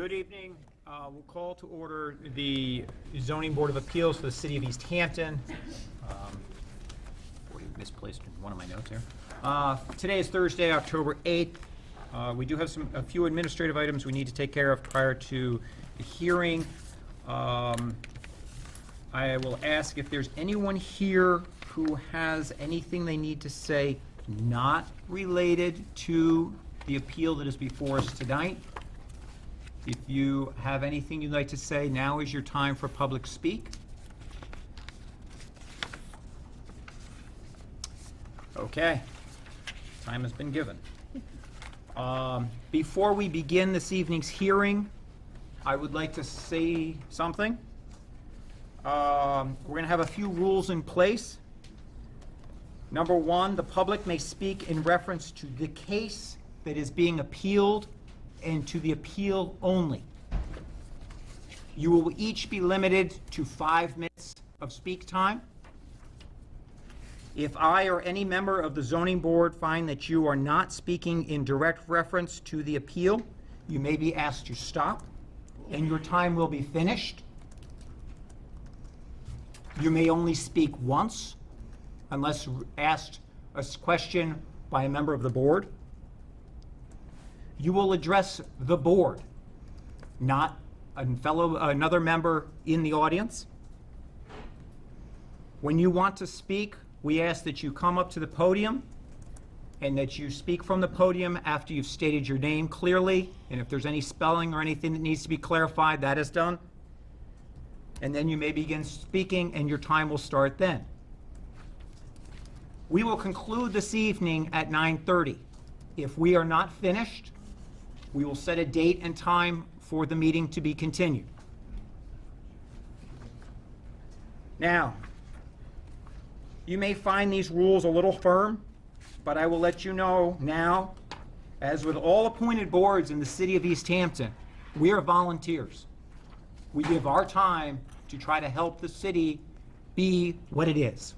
Good evening. We'll call to order the Zoning Board of Appeals for the City of Easthampton. Already misplaced in one of my notes here. Today is Thursday, October 8th. We do have a few administrative items we need to take care of prior to the hearing. I will ask if there's anyone here who has anything they need to say not related to the appeal that is before us tonight. If you have anything you'd like to say, now is your time for public speak. Okay, time has been given. Before we begin this evening's hearing, I would like to say something. We're going to have a few rules in place. Number one, the public may speak in reference to the case that is being appealed and to the appeal only. You will each be limited to 5 minutes of speak time. If I or any member of the zoning board find that you are not speaking in direct reference to the appeal, you may be asked to stop, and your time will be finished. You may only speak once, unless asked a question by a member of the board. You will address the board, not another member in the audience. When you want to speak, we ask that you come up to the podium and that you speak from the podium after you've stated your name clearly, and if there's any spelling or anything that needs to be clarified, that is done. And then you may begin speaking, and your time will start then. We will conclude this evening at 9:30. If we are not finished, we will set a date and time for the meeting to be continued. Now, you may find these rules a little firm, but I will let you know now, as with all appointed boards in the city of Easthampton, we are volunteers. We give our time to try to help the city be what it is.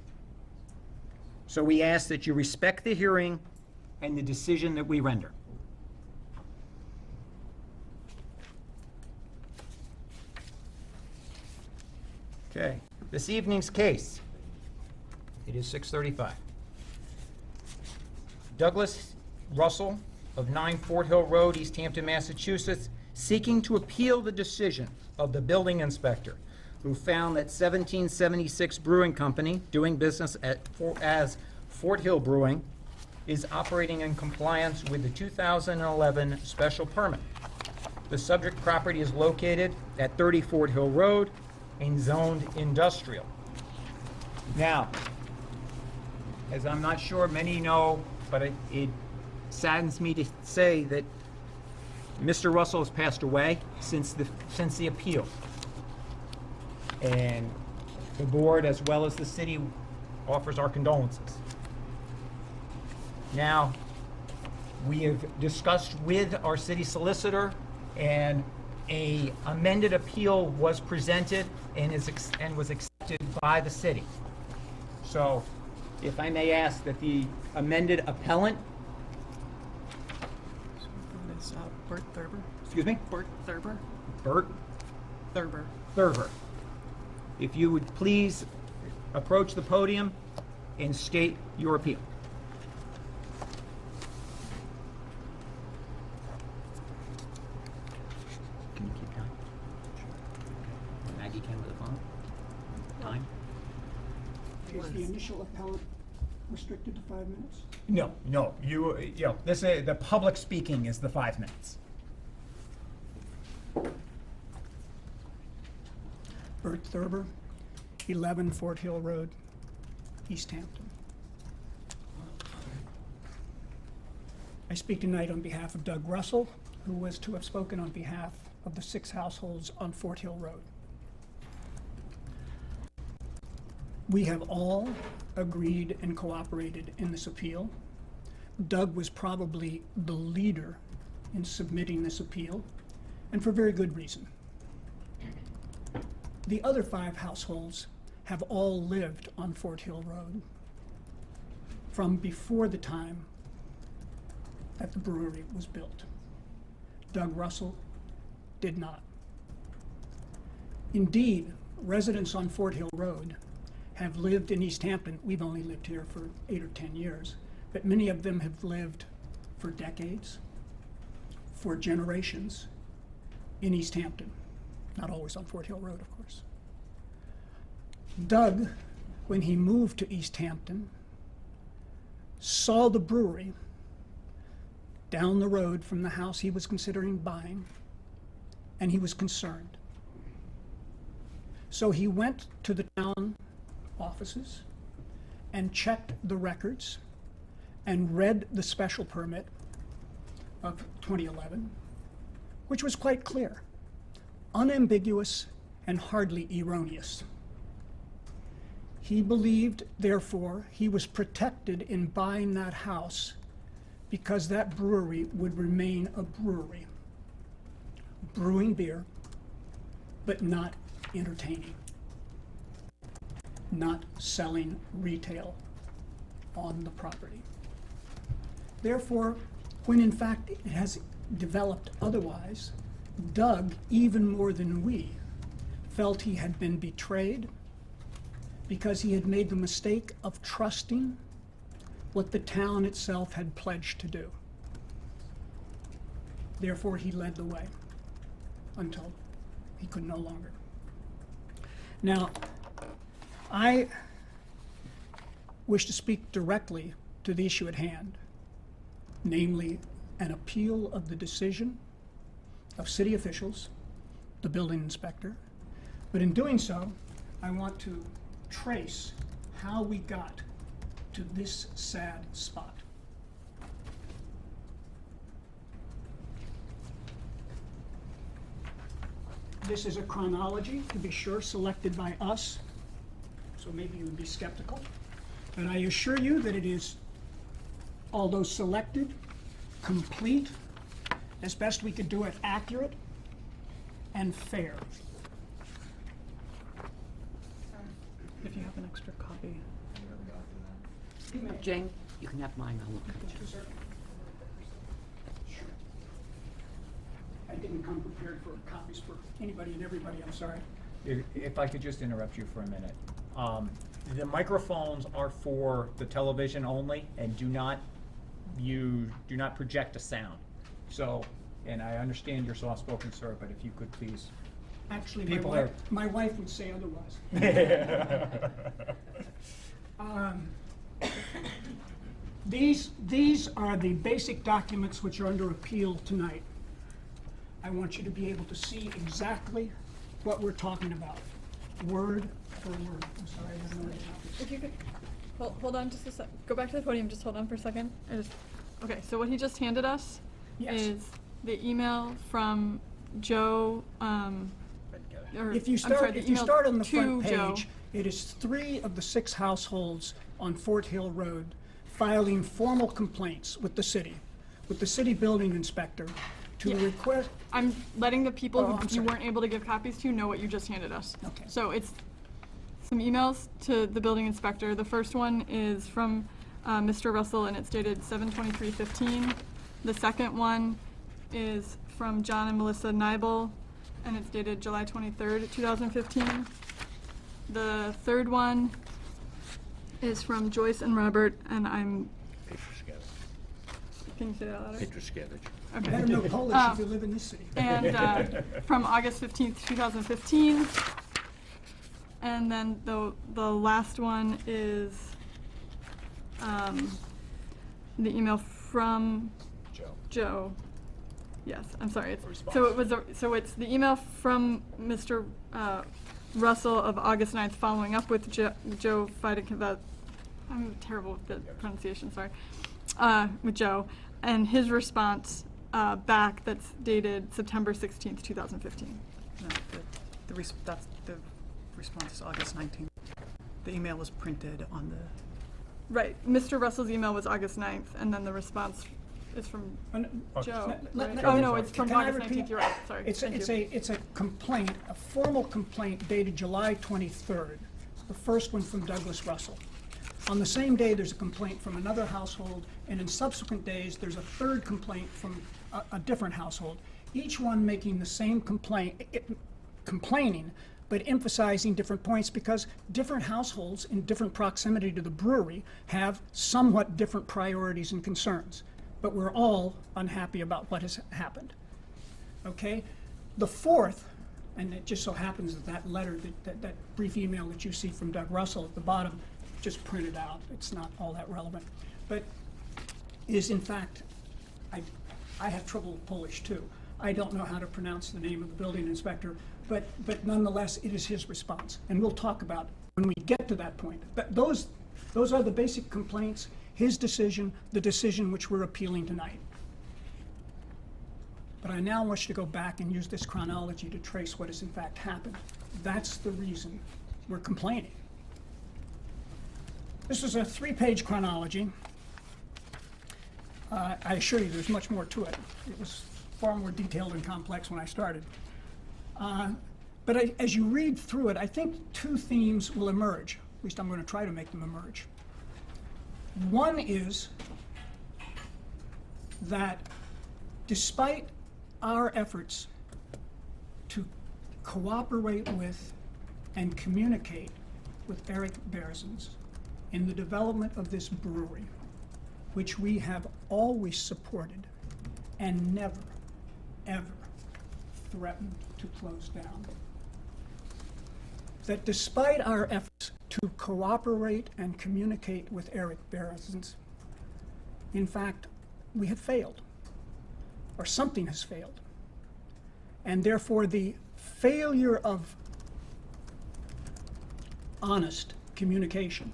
So we ask that you respect the hearing and the decision that we render. Okay, this evening's case, it is 6:35. Douglas Russell of 9 Fort Hill Road, Easthampton, Massachusetts, seeking to appeal the decision of the building inspector who found that 1776 Brewing Company, doing business as Fort Hill Brewing, is operating in compliance with the 2011 special permit. The subject property is located at 30 Fort Hill Road and zoned industrial. Now, as I'm not sure many know, but it saddens me to say that Mr. Russell has passed away since the appeal. And the board, as well as the city, offers our condolences. Now, we have discussed with our city solicitor, and a amended appeal was presented and was accepted by the city. So, if I may ask that the amended appellant. Bert Thurber. Excuse me? Bert Thurber. Bert Thurber. Thurber. If you would please approach the podium and state your appeal. Can you keep time? Maggie can with the phone. Time? Is the initial appellant restricted to 5 minutes? No, this is, the public speaking is the 5 minutes. Bert Thurber, 11 Fort Hill Road, Easthampton. I speak tonight on behalf of Doug Russell, who was to have spoken on behalf of the 6 households on Fort Hill Road. We have all agreed and cooperated in this appeal. Doug was probably the leader in submitting this appeal, and for very good reason. The other 5 households have all lived on Fort Hill Road from before the time that the brewery was built. Doug Russell did not. Indeed, residents on Fort Hill Road have lived in Easthampton. We've only lived here for 8 or 10 years, but many of them have lived for decades, for generations in Easthampton. Not always on Fort Hill Road, of course. Doug, when he moved to Easthampton, saw the brewery down the road from the house he was considering buying, and he was concerned. So he went to the town offices and checked the records and read the special permit of 2011, which was quite clear, unambiguous, and hardly erroneous. He believed, therefore, he was protected in buying that house because that brewery would remain a brewery, brewing beer, but not entertaining, not selling retail on the property. Therefore, when in fact it has developed otherwise, Doug, even more than we, felt he had been betrayed because he had made the mistake of trusting what the town itself had pledged to do. Therefore, he led the way until he could no longer. Now, I wish to speak directly to the issue at hand, namely an appeal of the decision of city officials, the building inspector. But in doing so, I want to trace how we got to this sad spot. This is a chronology, to be sure, selected by us, so maybe you would be skeptical. But I assure you that it is, although selected, complete, as best we could do it, accurate and fair. If you have an extra copy. Jane, you can have mine, I'll look at it. I didn't come prepared for copies for anybody and everybody, I'm sorry. If I could just interrupt you for a minute. The microphones are for the television only and do not project a sound. So, and I understand you're soft-spoken, sir, but if you could please. Actually, People my wife would say otherwise. These are the basic documents which are under appeal tonight. I want you to be able to see exactly what we're talking about, word for word. I'm sorry, I have no copies. If you could, hold on just a sec. Go back to the podium, just hold on for a second. Okay, so what he just handed us Yes. is the email from Joe, If you I'm sorry, start, the if you email start on the to front Joe. page, it is 3 of the 6 households on Fort Hill Road filing formal complaints with the city building inspector to Yeah. request. I'm letting the people Oh, who I'm you sorry. weren't able to give copies to know what you just handed us. Okay. So it's some emails to the building inspector. The first one is from Mr. Russell, and it's dated 7/23/15. The second one is from John and Melissa Nibel, and it's dated July 23rd, 2015. The third one is from Joyce and Robert, and I'm, can you say that louder? You Okay. better know Polish if you live in this city. And from August 15th, 2015. And then the last one is the email from Joe. Yes, I'm sorry. It's the email from Mr. Russell of August 9th, following up with Joe Fidekin. I'm terrible with the pronunciation. Sorry. With Joe and his response back that's dated September 16th, 2015. No, the response is August 19th. The email was printed on the, Right. Mr. Russell's email was August 9th, and then the response is from Joe. Let- Oh, no, it's from Can I August repeat? 19th. You're right. Sorry. It's a complaint, a formal complaint dated July 23rd, the first one from Douglas Russell. On the same day, there's a complaint from another household, and in subsequent days, there's a third complaint from a different household. each one making the same complaining, but emphasizing different points because different households in different proximity to the brewery have somewhat different priorities and concerns. But we're all unhappy about what has happened. Okay? The fourth, and it just so happens that that letter, that brief email that you see from Doug Russell at the bottom, just printed out. It's not all that relevant. But is in fact, I have trouble with Polish too. I don't know how to pronounce the name of the building inspector, but nonetheless, it is his response. And we'll talk about when we get to that point. But those are the basic complaints, his decision, the decision which we're appealing tonight. But I now wish to go back and use this chronology to trace what has in fact happened. That's the reason we're complaining. This is a 3-page chronology. I assure you there's much more to it. It was far more detailed and complex when I started. But as you read through it, I think two themes will emerge. At least I'm going to try to make them emerge. One is that despite our efforts to cooperate with and communicate with Eric Berzins in the development of this brewery, which we have always supported and never, ever threatened to close down. That despite our efforts to cooperate and communicate with Eric Berzins, in fact, we have failed, or something has failed. And therefore, the failure of honest communication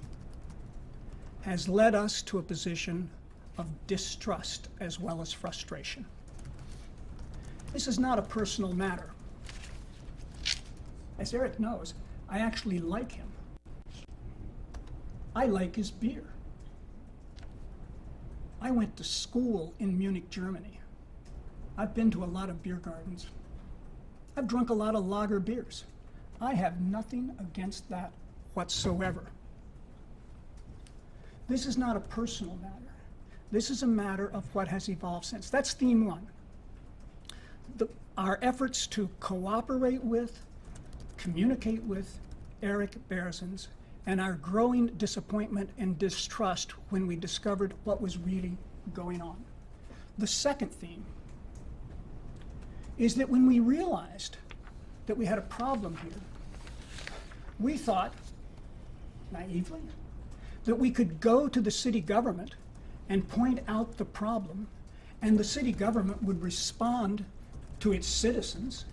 has led us to a position of distrust as well as frustration. This is not a personal matter. As Eric knows, I actually like him. I like his beer. I went to school in Munich, Germany. I've been to a lot of beer gardens. I've drunk a lot of lager beers. I have nothing against that whatsoever. This is not a personal matter. This is a matter of what has evolved since. That's theme one. Our efforts to cooperate with, communicate with Eric Berzins, and our growing disappointment and distrust when we discovered what was really going on. The second theme is that when we realized that we had a problem here, we thought, naively, that we could go to the city government and point out the problem, and the city government would respond to its citizens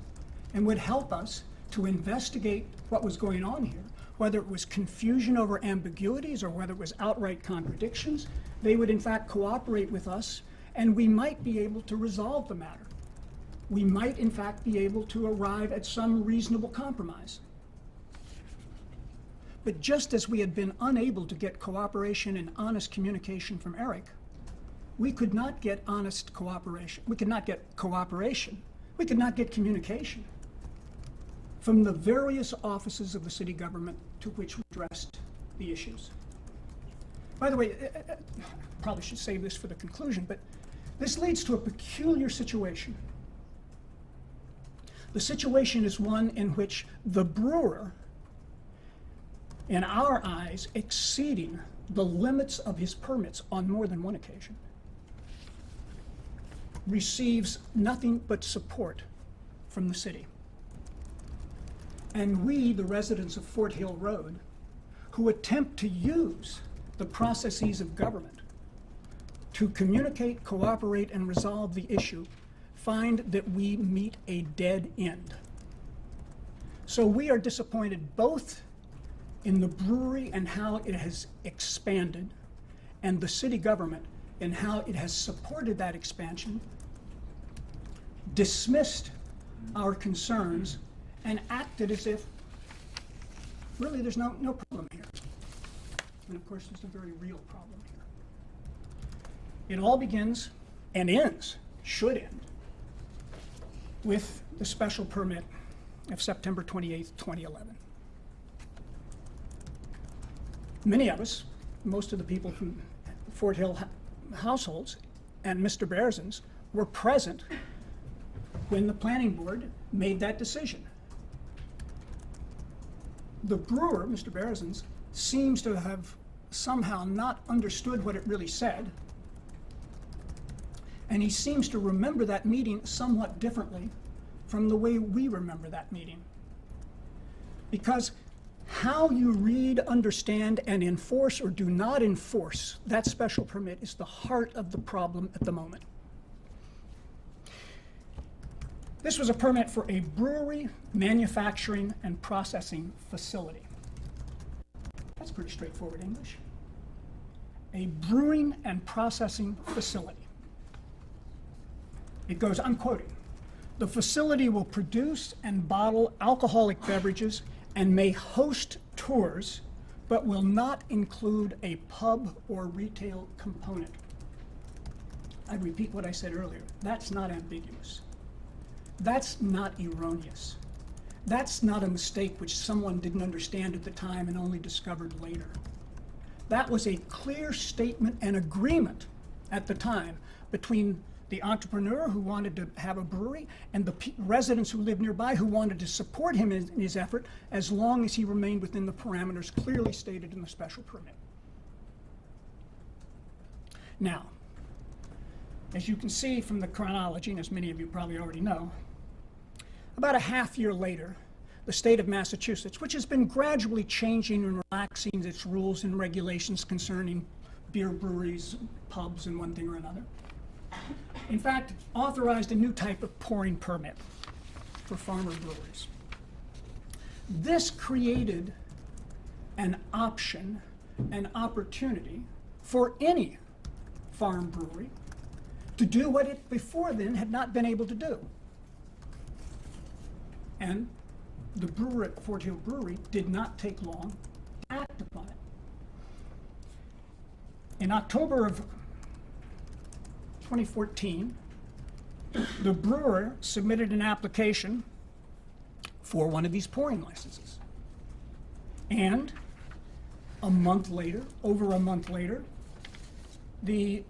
and would help us to investigate what was going on here, whether it was confusion over ambiguities or whether it was outright contradictions. They would in fact cooperate with us, and we might be able to resolve the matter. We might in fact be able to arrive at some reasonable compromise. But just as we had been unable to get cooperation and honest communication from Eric, we could not get honest cooperation. We could not get cooperation. We could not get communication from the various offices of the city government to which we addressed the issues. By the way, I probably should save this for the conclusion, but this leads to a peculiar situation. The situation is one in which the brewer, in our eyes, exceeding the limits of his permits on more than one occasion, receives nothing but support from the city. And we, the residents of Fort Hill Road, who attempt to use the processes of government to communicate, cooperate, and resolve the issue, find that we meet a dead end. So we are disappointed both in the brewery and how it has expanded, and the city government and how it has supported that expansion, dismissed our concerns, and acted as if really there's no problem here. And of course there's a very real problem here. It all begins and ends, should end, with the special permit of September 28th, 2011. Many of us, most of the people from Fort Hill households and Mr. Berzins were present when the planning board made that decision. The brewer, Mr. Beresins, seems to have somehow not understood what it really said, and he seems to remember that meeting somewhat differently from the way we remember that meeting. Because how you read, understand, and enforce or do not enforce that special permit is the heart of the problem at the moment. This was a permit for a brewery, manufacturing, and processing facility. That's pretty straightforward English. A brewing and processing facility. It goes, I'm quoting, "The facility will produce and bottle alcoholic beverages and may host tours, but will not include a pub or retail component." I repeat what I said earlier. That's not ambiguous. That's not erroneous. That's not a mistake which someone didn't understand at the time and only discovered later. That was a clear statement and agreement at the time between the entrepreneur who wanted to have a brewery and the residents who lived nearby who wanted to support him in his effort as long as he remained within the parameters clearly stated in the special permit. Now, as you can see from the chronology, and as many of you probably already know, about a half year later, the state of Massachusetts, which has been gradually changing and relaxing its rules and regulations concerning beer breweries, pubs, and one thing or another, in fact, authorized a new type of pouring permit for farmer breweries. This created an option, an opportunity for any farm brewery to do what it before then had not been able to do. And the brewer at Fort Hill Brewery did not take long to act upon it. In October of 2014, the brewer submitted an application for one of these pouring licenses. And a month later, over a month later, the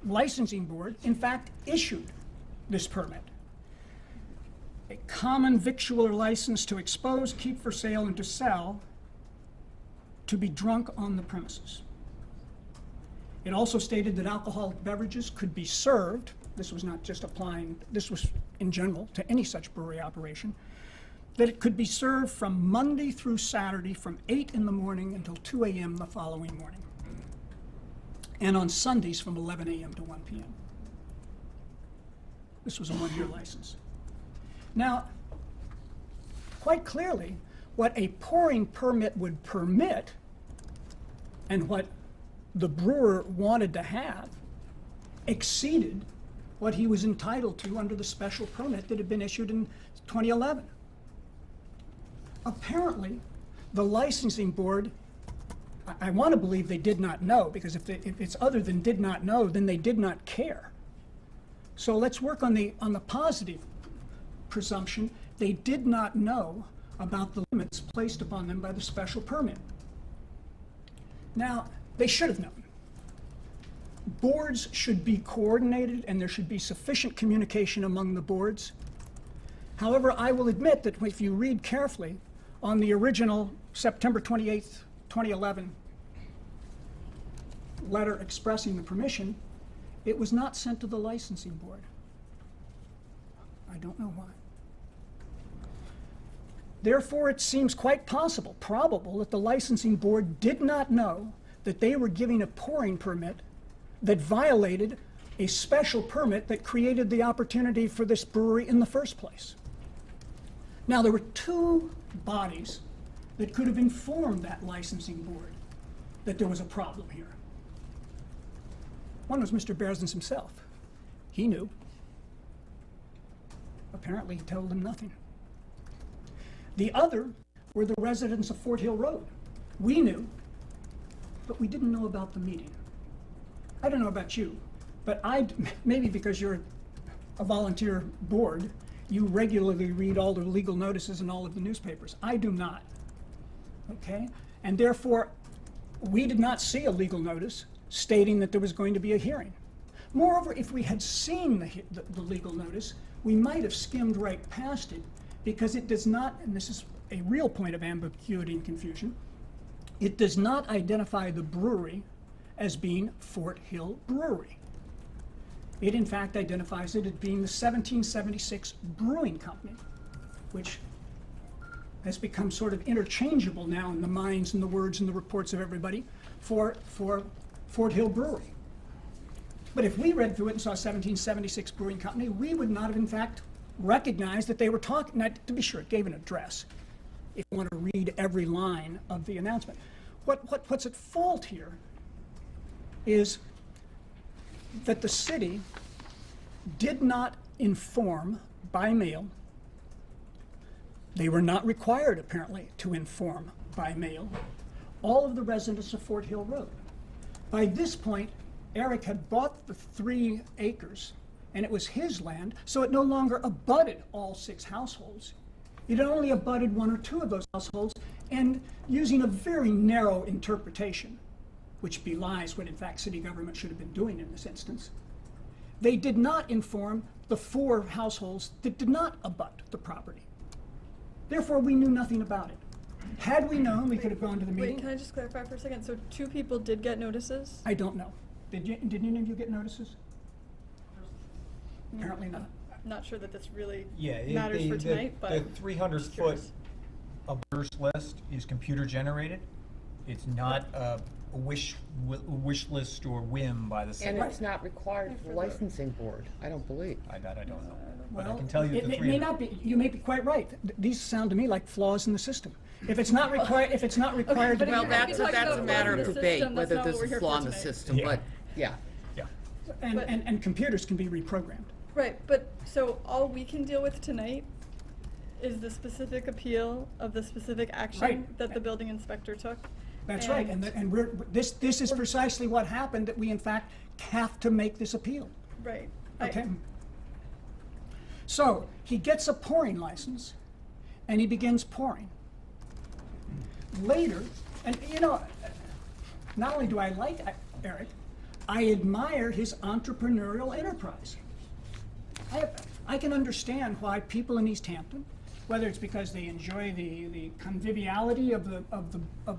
licensing board, in fact, issued this permit. A common victualler license to expose, keep for sale, and to sell to be drunk on the premises. It also stated that alcoholic beverages could be served. This was not just applying, this was in general to any such brewery operation, that it could be served from Monday through Saturday from 8 in the morning until 2 a.m. the following morning, and on Sundays from 11 a.m. to 1 p.m. This was a one-year license. Now, quite clearly, what a pouring permit would permit and what the brewer wanted to have exceeded what he was entitled to under the special permit that had been issued in 2011. Apparently, the licensing board, I want to believe they did not know, because if it's other than did not know, then they did not care. So let's work on the positive presumption. They did not know about the limits placed upon them by the special permit. Now, they should have known. Boards should be coordinated and there should be sufficient communication among the boards. However, I will admit that if you read carefully on the original September 28th, 2011 letter expressing the permission, it was not sent to the licensing board. I don't know why. Therefore, it seems quite possible, probable, that the licensing board did not know that they were giving a pouring permit that violated a special permit that created the opportunity for this brewery in the first place. Now, there were two bodies that could have informed that licensing board that there was a problem here. One was Mr. Beresins himself. He knew. Apparently, he told them nothing. The other were the residents of Fort Hill Road. We knew, but we didn't know about the meeting. I don't know about you, but maybe because you're a volunteer board, you regularly read all the legal notices in all of the newspapers. I do not, okay? And therefore, we did not see a legal notice stating that there was going to be a hearing. Moreover, if we had seen the legal notice, we might have skimmed right past it, because it does not, and this is a real point of ambiguity and confusion, it does not identify the brewery as being Fort Hill Brewery. It in fact identifies it as being the 1776 Brewing Company, which has become sort of interchangeable now in the minds and the words and the reports of everybody for Fort Hill Brewery. But if we read through it and saw 1776 Brewing Company, we would not have in fact recognized that they were talking, now, to be sure, it gave an address, if you want to read every line of the announcement. What's at fault here is that the city did not inform by mail. They were not required, apparently, to inform by mail all of the residents of Fort Hill Road. By this point, Eric had bought the 3 acres, and it was his land, so it no longer abutted all 6 households. It only abutted 1 or 2 of those households, and using a very narrow interpretation, which belies what in fact city government should have been doing in this instance, they did not inform the 4 households that did not abut the property. Therefore, we knew nothing about it. Had we known, we could have gone to the meeting. Wait, can I just clarify for a second? So 2 people did get notices? I don't know. Did any of you get notices? Apparently not. Not sure that this really Yeah, matters for tonight, but the 300-foot curious. abutters list is computer generated. It's not a wish list or whim by the city. And it's not required for the licensing board, I don't believe. That I don't know. But I Well, can tell you it the may not be. You may be quite right. These sound to me like flaws in the system. If it's not required, but Well, you're happy that's to talk a about matter flaws of in the debate, system, that's whether not there's what we're a here flaw for in the tonight. system, Yeah. but, yeah. Yeah. and computers can be reprogrammed. Right, but so all we can deal with tonight is the specific appeal of the specific action Right. that the building inspector took. That's right, and this is precisely what happened, that we in fact have to make this appeal. Right. Okay. So he gets a pouring license, and he begins pouring. Later, and you know, not only do I like Eric, I admire his entrepreneurial enterprise. I can understand why people in Easthampton, whether it's because they enjoy the conviviality of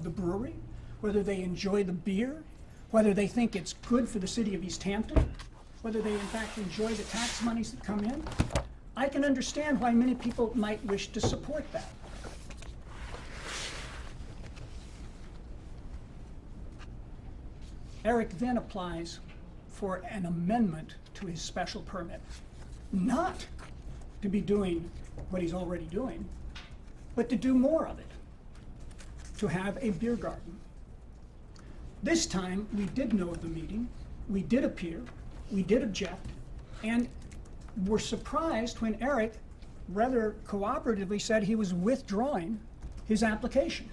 the brewery, whether they enjoy the beer, whether they think it's good for the city of Easthampton, whether they in fact enjoy the tax monies that come in, I can understand why many people might wish to support that. Eric then applies for an amendment to his special permit, not to be doing what he's already doing, but to do more of it, to have a beer garden. This time, we did know of the meeting, we did appear, we did object, and were surprised when Eric rather cooperatively said he was withdrawing his application,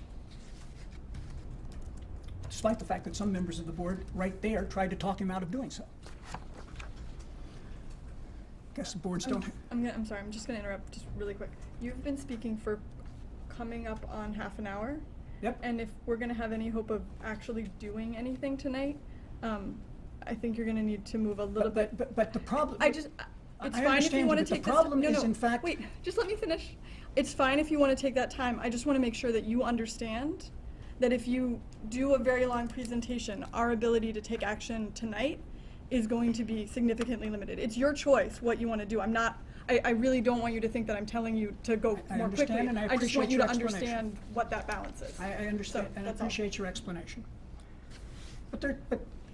despite the fact that some members of the board right there tried to talk him out of doing so. Guess the boards don't. I'm sorry, I'm just gonna interrupt just really quick. You've been speaking for coming up on half an hour. Yep. And if we're gonna have any hope of actually doing anything tonight, I think you're gonna need to move a little bit. But the problem. It's I fine if you understand wanna that the take this. problem No, is no, in fact. wait, just let me finish. It's fine if you wanna take that time. I just wanna make sure that you understand that if you do a very long presentation, our ability to take action tonight is going to be significantly limited. It's your choice what you wanna do. I really don't want you to think that I'm telling you to go I more quickly. understand, and I just want appreciate you your to explanation. understand what that balance is. I understand, So, and I that's all. appreciate your explanation. But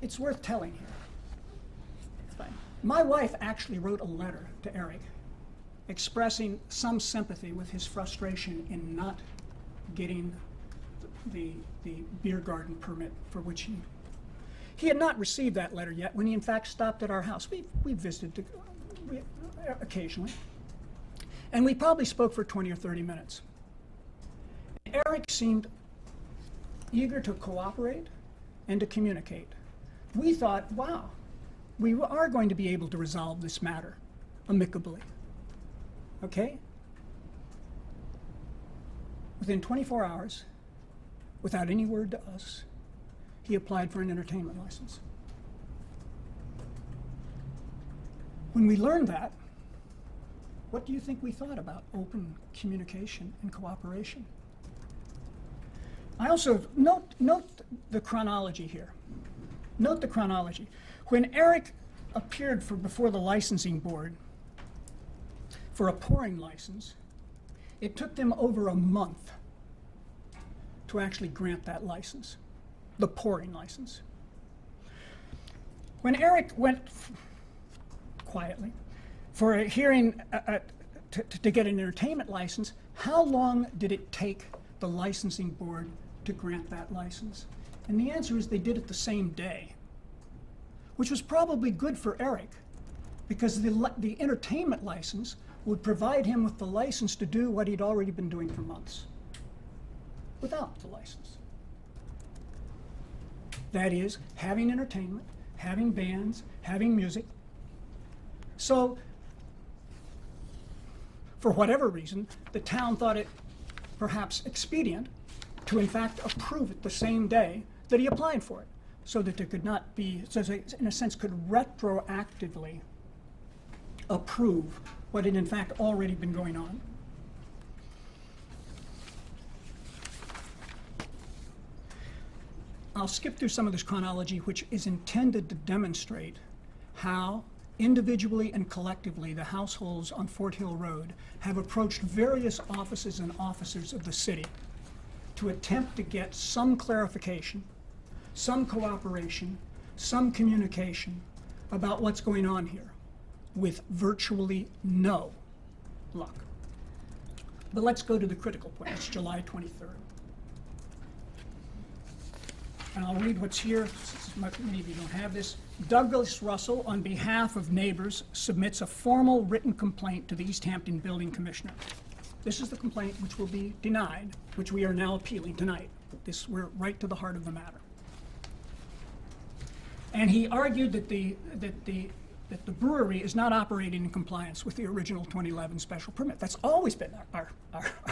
it's worth telling here. It's fine. My wife actually wrote a letter to Eric expressing some sympathy with his frustration in not getting the beer garden permit for which he had not received that letter yet when he in fact stopped at our house. We visited occasionally, and we probably spoke for 20 or 30 minutes. Eric seemed eager to cooperate and to communicate. We thought, wow, we are going to be able to resolve this matter amicably. Okay? Within 24 hours, without any word to us, he applied for an entertainment license. When we learned that, what do you think we thought about open communication and cooperation? I also note the chronology here. Note the chronology. When Eric appeared before the licensing board for a pouring license, it took them over a month to actually grant that license, the pouring license. When Eric went quietly for a hearing to get an entertainment license, how long did it take the licensing board to grant that license? And the answer is they did it the same day, which was probably good for Eric, because the entertainment license would provide him with the license to do what he'd already been doing for months without the license. That is, having entertainment, having bands, having music. So, for whatever reason, the town thought it perhaps expedient to in fact approve it the same day that he applied for it, so that there could not be, so they, in a sense, could retroactively approve what had in fact already been going on. I'll skip through some of this chronology, which is intended to demonstrate how individually and collectively the households on Fort Hill Road have approached various offices and officers of the city to attempt to get some clarification, some cooperation, some communication about what's going on here, with virtually no luck. But let's go to the critical point. It's July 23rd. And I'll read what's here, since many of you don't have this. Douglas Russell, on behalf of neighbors, submits a formal written complaint to the Easthampton Building Commissioner. This is the complaint which will be denied, which we are now appealing tonight. We're right to the heart of the matter. And he argued that the brewery is not operating in compliance with the original 2011 special permit. That's always been our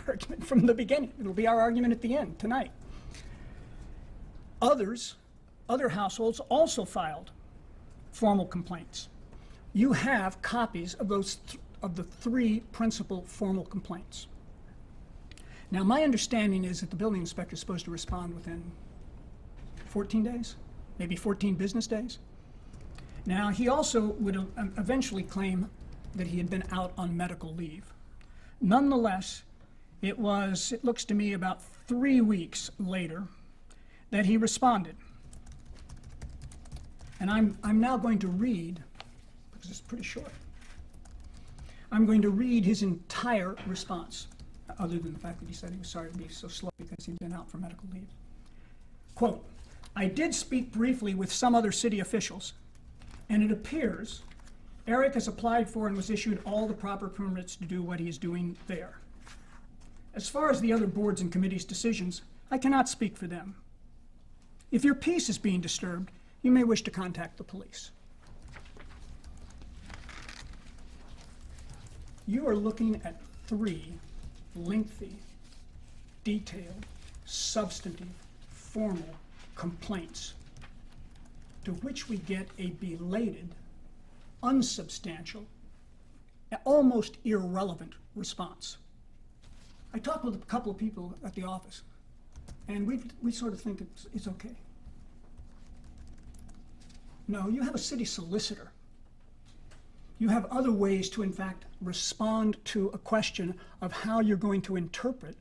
argument from the beginning. It'll be our argument at the end tonight. Other households also filed formal complaints. You have copies of of the three principal formal complaints. Now, my understanding is that the building inspector is supposed to respond within 14 days, maybe 14 business days. Now, he also would eventually claim that he had been out on medical leave. Nonetheless, it looks to me, about 3 weeks later that he responded. And I'm now going to read, because it's pretty short, I'm going to read his entire response, other than the fact that he said he was sorry to be so slow because he'd been out for medical leave. Quote, "I did speak briefly with some other city officials, and it appears Eric has applied for and was issued all the proper permits to do what he is doing there. As far as the other boards and committees' decisions, I cannot speak for them. If your peace is being disturbed, you may wish to contact the police." You are looking at 3 lengthy, detailed, substantive, formal complaints to which we get a belated, unsubstantial, almost irrelevant response. I talked with a couple of people at the office, and we sort of think it's okay. No, you have a city solicitor. You have other ways to, in fact, respond to a question of how you're going to interpret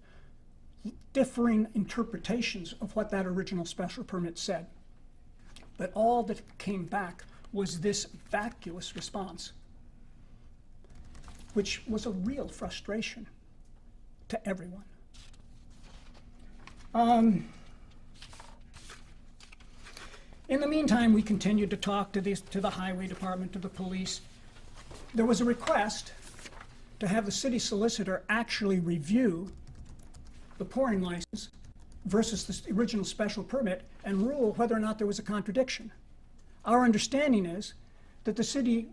differing interpretations of what that original special permit said. But all that came back was this vacuous response, which was a real frustration to everyone. In the meantime, we continued to talk to the highway department, to the police. There was a request to have the city solicitor actually review the pouring license versus the original special permit and rule whether or not there was a contradiction. Our understanding is that the city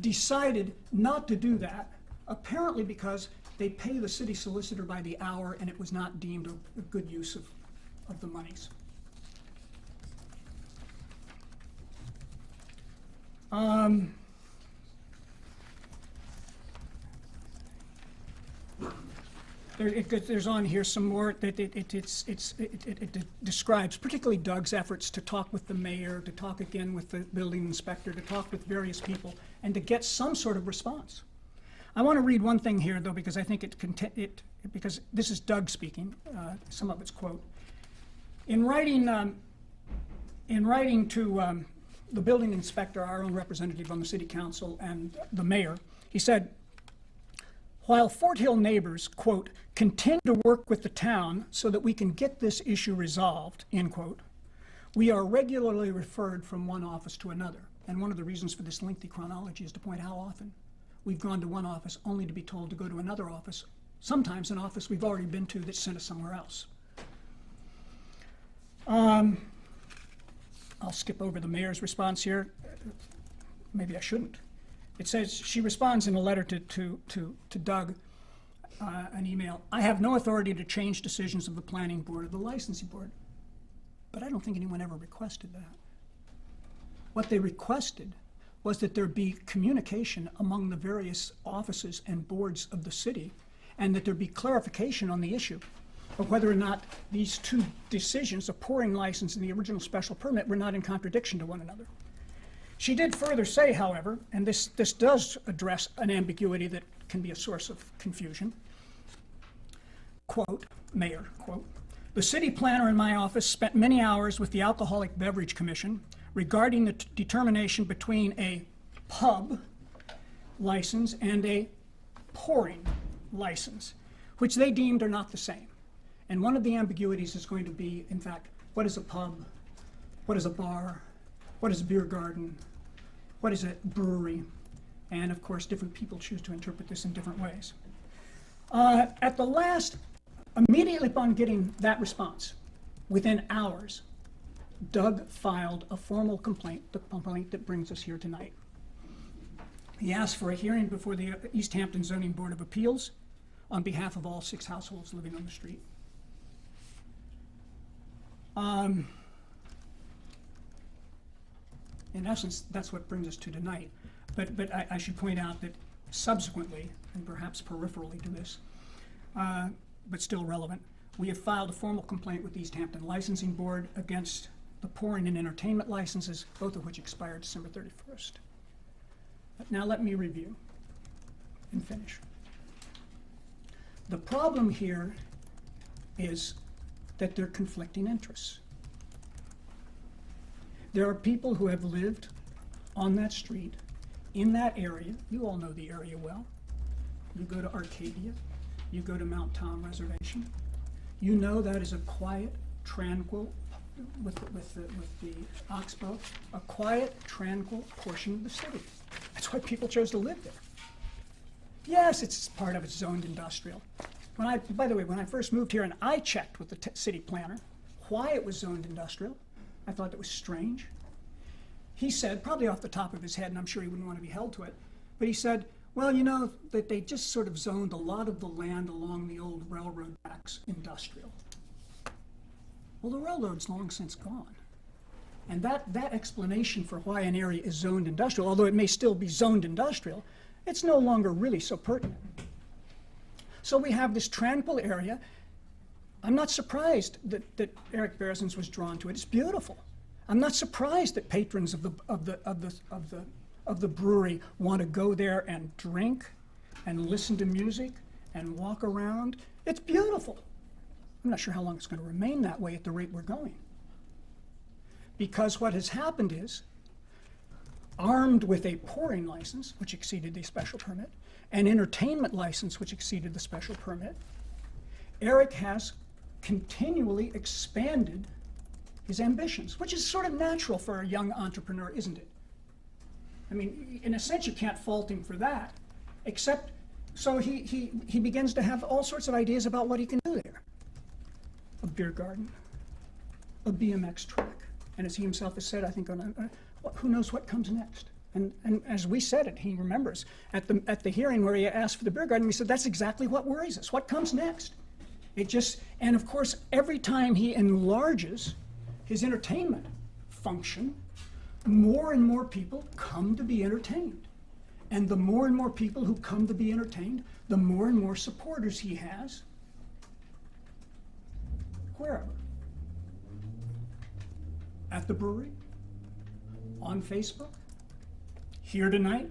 decided not to do that, apparently because they pay the city solicitor by the hour and it was not deemed a good use of the monies. There's on here some more that it describes, particularly Doug's efforts to talk with the mayor, to talk again with the building inspector, to talk with various people, and to get some sort of response. I want to read one thing here, though, because I think because this is Doug speaking. Some of it's quote. In writing to the building inspector, our own representative on the city council, and the mayor, he said, while Fort Hill neighbors, quote, continue to work with the town so that we can get this issue resolved, end quote, we are regularly referred from one office to another. And one of the reasons for this lengthy chronology is to point how often we've gone to one office only to be told to go to another office, sometimes an office we've already been to that sent us somewhere else. I'll skip over the mayor's response here. Maybe I shouldn't. It says, she responds in a letter to Doug, an email, I have no authority to change decisions of the planning board or the licensing board. But I don't think anyone ever requested that. What they requested was that there be communication among the various offices and boards of the city, and that there be clarification on the issue of whether or not these two decisions, a pouring license and the original special permit, were not in contradiction to one another. She did further say, however, and this does address an ambiguity that can be a source of confusion, quote, Mayor, quote, the city planner in my office spent many hours with the Alcoholic Beverage Commission regarding the determination between a pub license and a pouring license, which they deemed are not the same. And one of the ambiguities is going to be, in fact, what is a pub? What is a bar? What is a beer garden? What is a brewery? And of course, different people choose to interpret this in different ways. At the last, immediately upon getting that response, within hours, Doug filed a formal complaint, the complaint that brings us here tonight. He asked for a hearing before the Easthampton Zoning Board of Appeals on behalf of all 6 households living on the street. In essence, that's what brings us to tonight. But I should point out that subsequently, and perhaps peripherally to this, but still relevant, we have filed a formal complaint with the Easthampton Licensing Board against the pouring and entertainment licenses, both of which expired December 31st. But now let me review and finish. The problem here is that there are conflicting interests. There are people who have lived on that street, in that area. You all know the area well. You go to Arcadia, you go to Mount Tom Reservation. You know that is a quiet, tranquil, with the Oxbow, a quiet, tranquil portion of the city. That's why people chose to live there. Yes, it's part of it's zoned industrial. By the way, when I first moved here and I checked with the city planner why it was zoned industrial, I thought that was strange. He said, probably off the top of his head, and I'm sure he wouldn't want to be held to it, but he said, well, you know, that they just sort of zoned a lot of the land along the old railroad tracks industrial. Well, the railroad's long since gone. And that explanation for why an area is zoned industrial, although it may still be zoned industrial, it's no longer really so pertinent. So we have this tranquil area. I'm not surprised that Eric Beresons was drawn to it. It's beautiful. I'm not surprised that patrons of the brewery want to go there and drink and listen to music and walk around. It's beautiful. I'm not sure how long it's going to remain that way at the rate we're going. Because what has happened is, armed with a pouring license, which exceeded the special permit, an entertainment license, which exceeded the special permit, Eric has continually expanded his ambitions, which is sort of natural for a young entrepreneur, isn't it? I mean, in a sense, you can't fault him for that, except, so he begins to have all sorts of ideas about what he can do there. A beer garden, a BMX track, and as he himself has said, I think, who knows what comes next? And as we said it, he remembers, at the hearing where he asked for the beer garden, we said, that's exactly what worries us. What comes next? And of course, every time he enlarges his entertainment function, more and more people come to be entertained. And the more and more people who come to be entertained, the more and more supporters he has wherever. At the brewery, on Facebook, here tonight.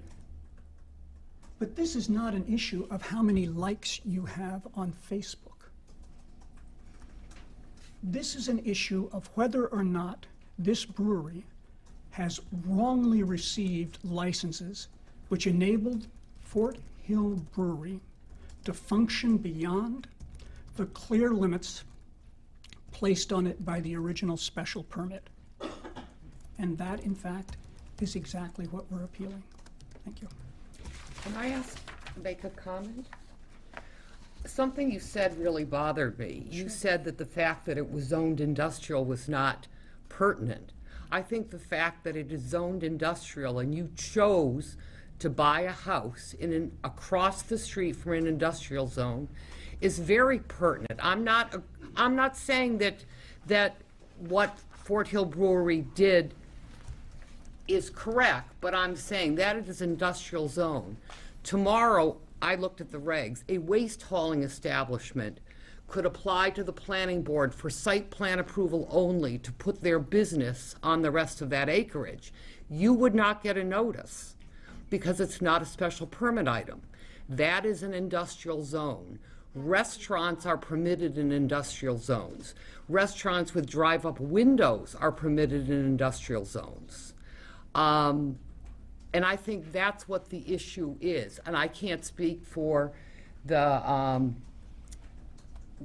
But this is not an issue of how many likes you have on Facebook. This is an issue of whether or not this brewery has wrongly received licenses which enabled Fort Hill Brewery to function beyond the clear limits placed on it by the original special permit. And that, in fact, is exactly what we're appealing. Thank you. Can I make a comment? Something you said really bothered me. You said that the fact that it was zoned industrial was not pertinent. I think the fact that it is zoned industrial and you chose to buy a house across the street from an industrial zone is very pertinent. I'm not saying that what Fort Hill Brewery did is correct, but I'm saying that it is industrial zone. Tomorrow, I looked at the regs, a waste hauling establishment could apply to the planning board for site plan approval only to put their business on the rest of that acreage. You would not get a notice because it's not a special permit item. That is an industrial zone. Restaurants are permitted in industrial zones. Restaurants with drive-up windows are permitted in industrial zones. And I think that's what the issue is. And I can't speak for the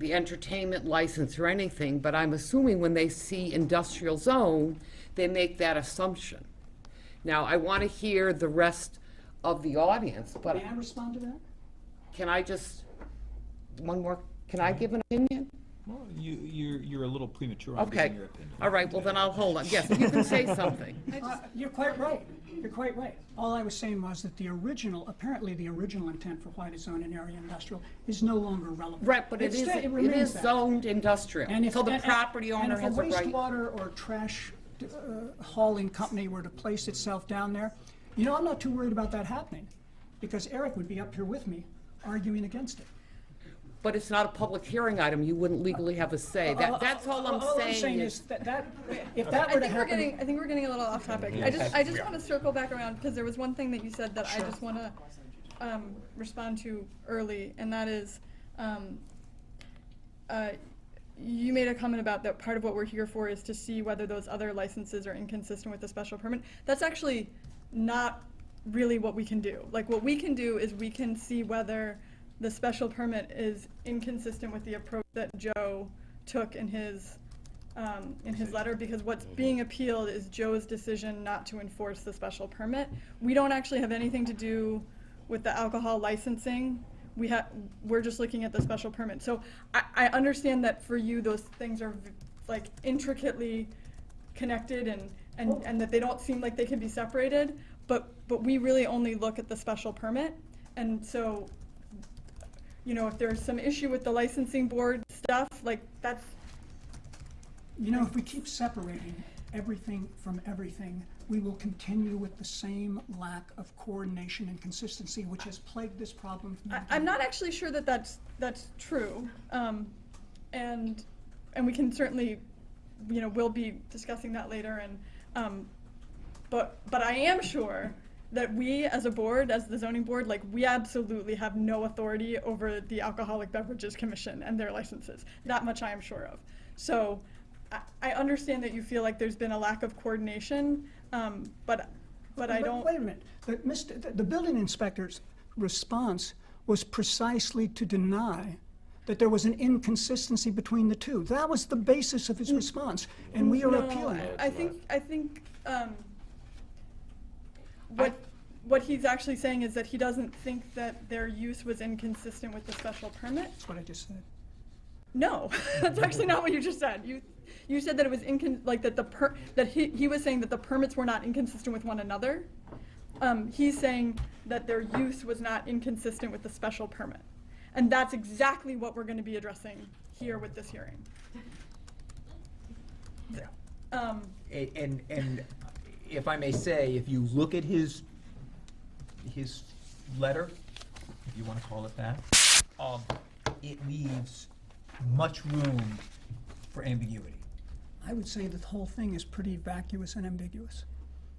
entertainment license or anything, but I'm assuming when they see industrial zone, they make that assumption. Now, I want to hear the rest of the audience, but May I respond to that? can I just, one more, can I give an opinion? Well, you're a little premature on Okay. giving your opinion. All right, well then I'll hold on. Yes, you can say something. You're quite right. You're quite right. All I was saying was that apparently the original intent for why to zone an area industrial is no longer relevant. Right, but it remains is that. zoned industrial, so the property owner has a right. And if a wastewater or trash hauling company were to place itself down there, I'm not too worried about that happening, because Eric would be up here with me arguing against it. But it's not a public hearing item, you wouldn't legally have a say. That's all I'm saying is that if that were to happen. I think we're getting a little off topic. I just want to circle back around, because there was one thing that you said that I just want to respond to early, and that is, you made a comment about that part of what we're here for is to see whether those other licenses are inconsistent with the special permit. That's actually not really what we can do. Like, what we can do is we can see whether the special permit is inconsistent with the approach that Joe took in his letter, because what's being appealed is Joe's decision not to enforce the special permit. We don't actually have anything to do with the alcohol licensing. We're just looking at the special permit. So I understand that for you those things are like intricately connected and that they don't seem like they can be separated, but we really only look at the special permit. And so, if there's some issue with the licensing board stuff, like that's... if we keep separating everything from everything, we will continue with the same lack of coordination and consistency, which has plagued this problem from the beginning. I'm not actually sure that that's true. And we can certainly, we'll be discussing that later. And but I am sure that we as a board, as the zoning board, we absolutely have no authority over the Alcoholic Beverages Commission and their licenses. That much I am sure of. So I understand that you feel like there's been a lack of coordination, but I don't... Wait a minute. The building inspector's response was precisely to deny that there was an inconsistency between the two. That was the basis of his response, and we are appealing it. I think what he's actually saying is that he doesn't think that their use was inconsistent with the special permit. That's what I just said. No, that's actually not what you just said. You said that it was that he was saying that the permits were not inconsistent with one another. He's saying that their use was not inconsistent with the special permit. And that's exactly what we're going to be addressing here with this hearing. And if I may say, if you look at his letter, if you want to call it that, it leaves much room for ambiguity. I would say that the whole thing is pretty vacuous and ambiguous.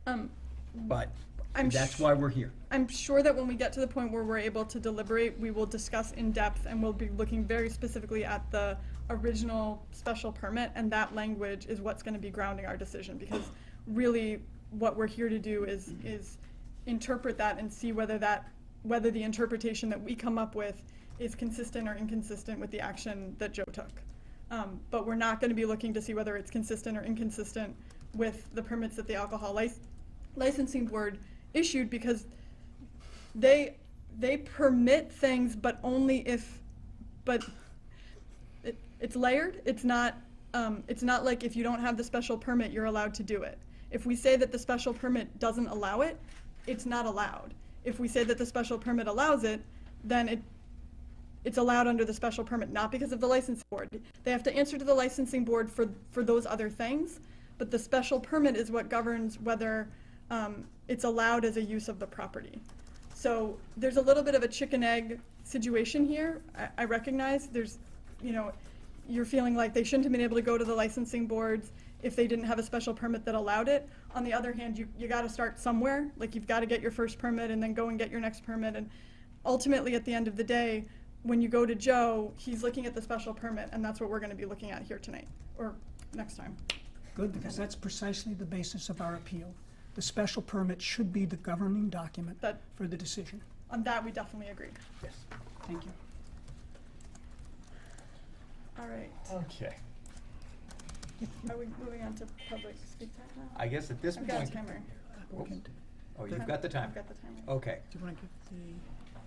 But I'm that's sh- why we're here. I'm sure that when we get to the point where we're able to deliberate, we will discuss in depth, and we'll be looking very specifically at the original special permit, and that language is what's gonna be grounding our decision, because really, what we're here to do is interpret that and see whether the interpretation that we come up with is consistent or inconsistent with the action that Joe took. But we're not gonna be looking to see whether it's consistent or inconsistent with the permits that the alcohol licensing board issued, because they permit things, but only if, it's layered. It's not like if you don't have the special permit, you're allowed to do it. If we say that the special permit doesn't allow it, it's not allowed. If we say that the special permit allows it, then it's allowed under the special permit, not because of the licensing board. They have to answer to the licensing board for those other things, but the special permit is what governs whether it's allowed as a use of the property. So there's a little bit of a chicken-egg situation here. I recognize there's, you're feeling like they shouldn't have been able to go to the licensing boards if they didn't have a special permit that allowed it. On the other hand, you gotta start somewhere. Like, you've gotta get your first permit and then go and get your next permit. And ultimately, at the end of the day, when you go to Joe, he's looking at the special permit, and that's what we're gonna be looking at here tonight, or next time. Good, because that's precisely the basis of our appeal. The special permit should be the governing document That- for the decision. On that, we definitely agree. Yes. Thank you. All right. Okay. Are we moving on to public speak time now? I guess at this I've point. got a timer. Oh, you've got the time. I've got the timer. Okay. Do you want to give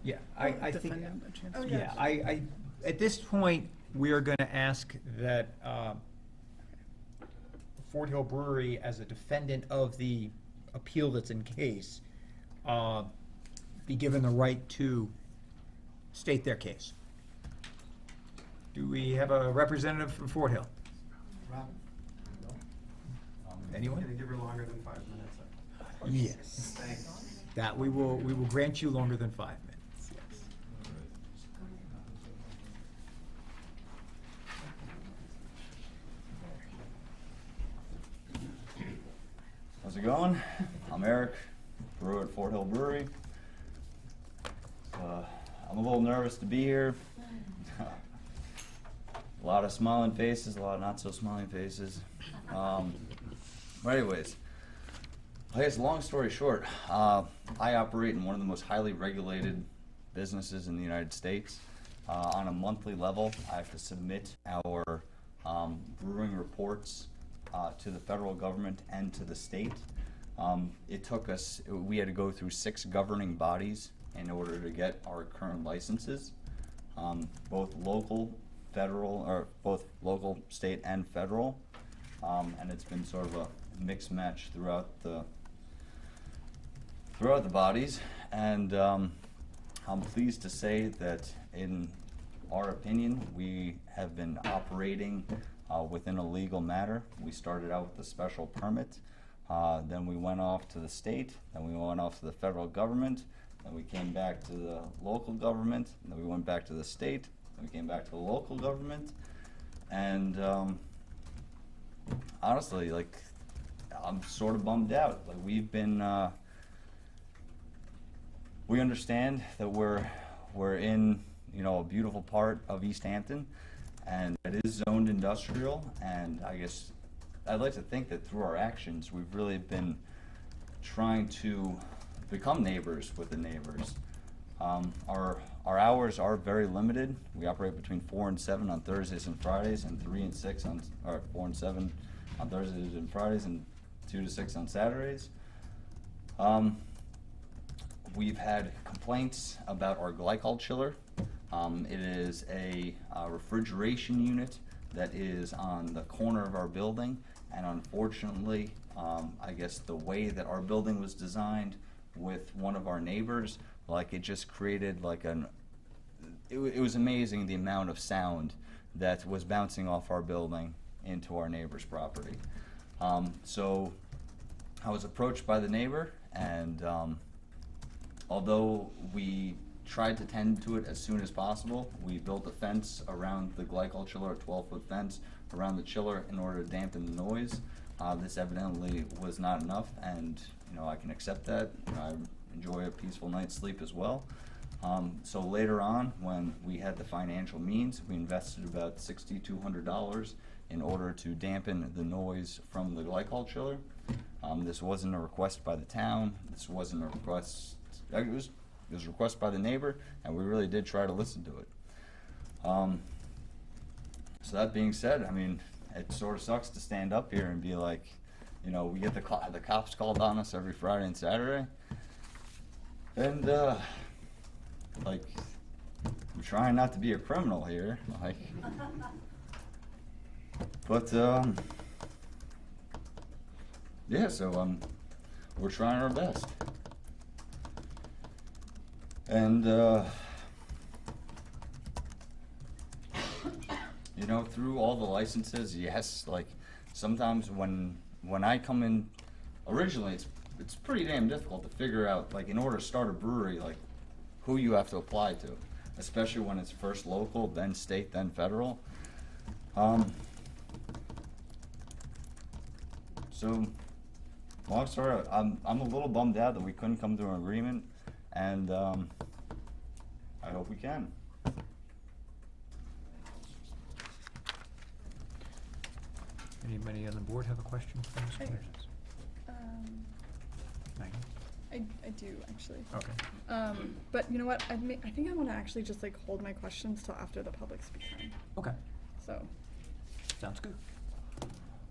Yeah, the I think. defendant a chance? Oh, to- yeah. I, at this point, we are gonna ask that, Fort Hill Brewery, as a defendant of the appeal that's in case, be given the right to state their case. Do we have a representative from Fort Hill? Anyone? Gonna give her longer than 5 minutes. Yes. Thanks. That we will grant you longer than 5 minutes, yes. How's it going? I'm Eric, brewer at Fort Hill Brewery. I'm a little nervous to be here. A lot of smiling faces, a lot of not so smiling faces. But anyways, I guess long story short, I operate in one of the most highly regulated businesses in the United States. On a monthly level, I have to submit our brewing reports to the federal government and to the state. It took us, we had to go through 6 governing bodies in order to get our current licenses, both local, federal, or both local, state, and federal. And it's been sort of a mixed match throughout the bodies. And I'm pleased to say that in our opinion, we have been operating within a legal matter. We started out with a special permit, then we went off to the state, then we went off to the federal government, then we came back to the local government, then we went back to the state, then we came back to the local government. And honestly, like, I'm sort of bummed out. Like, we've been, we understand that we're in, a beautiful part of Easthampton, and it is zoned industrial, and I guess I'd like to think that through our actions, we've really been trying to become neighbors with the neighbors. Our hours are very limited. We operate between 4 and 7 on Thursdays and Fridays, and 3 and 6 on, or 4 and 7 on Thursdays and Fridays, and 2 to 6 on Saturdays. We've had complaints about our glycol chiller. It is a refrigeration unit that is on the corner of our building, and unfortunately, I guess the way that our building was designed with one of our neighbors, like, it just created like it was amazing the amount of sound that was bouncing off our building into our neighbor's property. So I was approached by the neighbor, and although we tried to tend to it as soon as possible, we built a fence around the glycol chiller, a 12-foot fence around the chiller in order to dampen the noise. This evidently was not enough, and I can accept that. I enjoy a peaceful night's sleep as well. So later on, when we had the financial means, we invested about $6,200 in order to dampen the noise from the glycol chiller. This wasn't a request by the town. This wasn't a request. It was a request by the neighbor, and we really did try to listen to it. So that being said, I mean, it sort of sucks to stand up here and be like, we get the cops called on us every Friday and Saturday, and like, I'm trying not to be a criminal here, like, but yeah. So we're trying our best, and through all the licenses, yes, like sometimes when I come in, originally it's pretty damn difficult to figure out, like, in order to start a brewery, like, who you have to apply to, especially when it's first local, then state, then federal. So, long story, I'm a little bummed out that we couldn't come to an agreement, and I hope we can. Anybody on the board have a question for Ms. Connors? Maggie? I do, actually. Okay. But you know what, I think I want to actually just like hold my questions till after the public speak time, Okay, so. sounds good.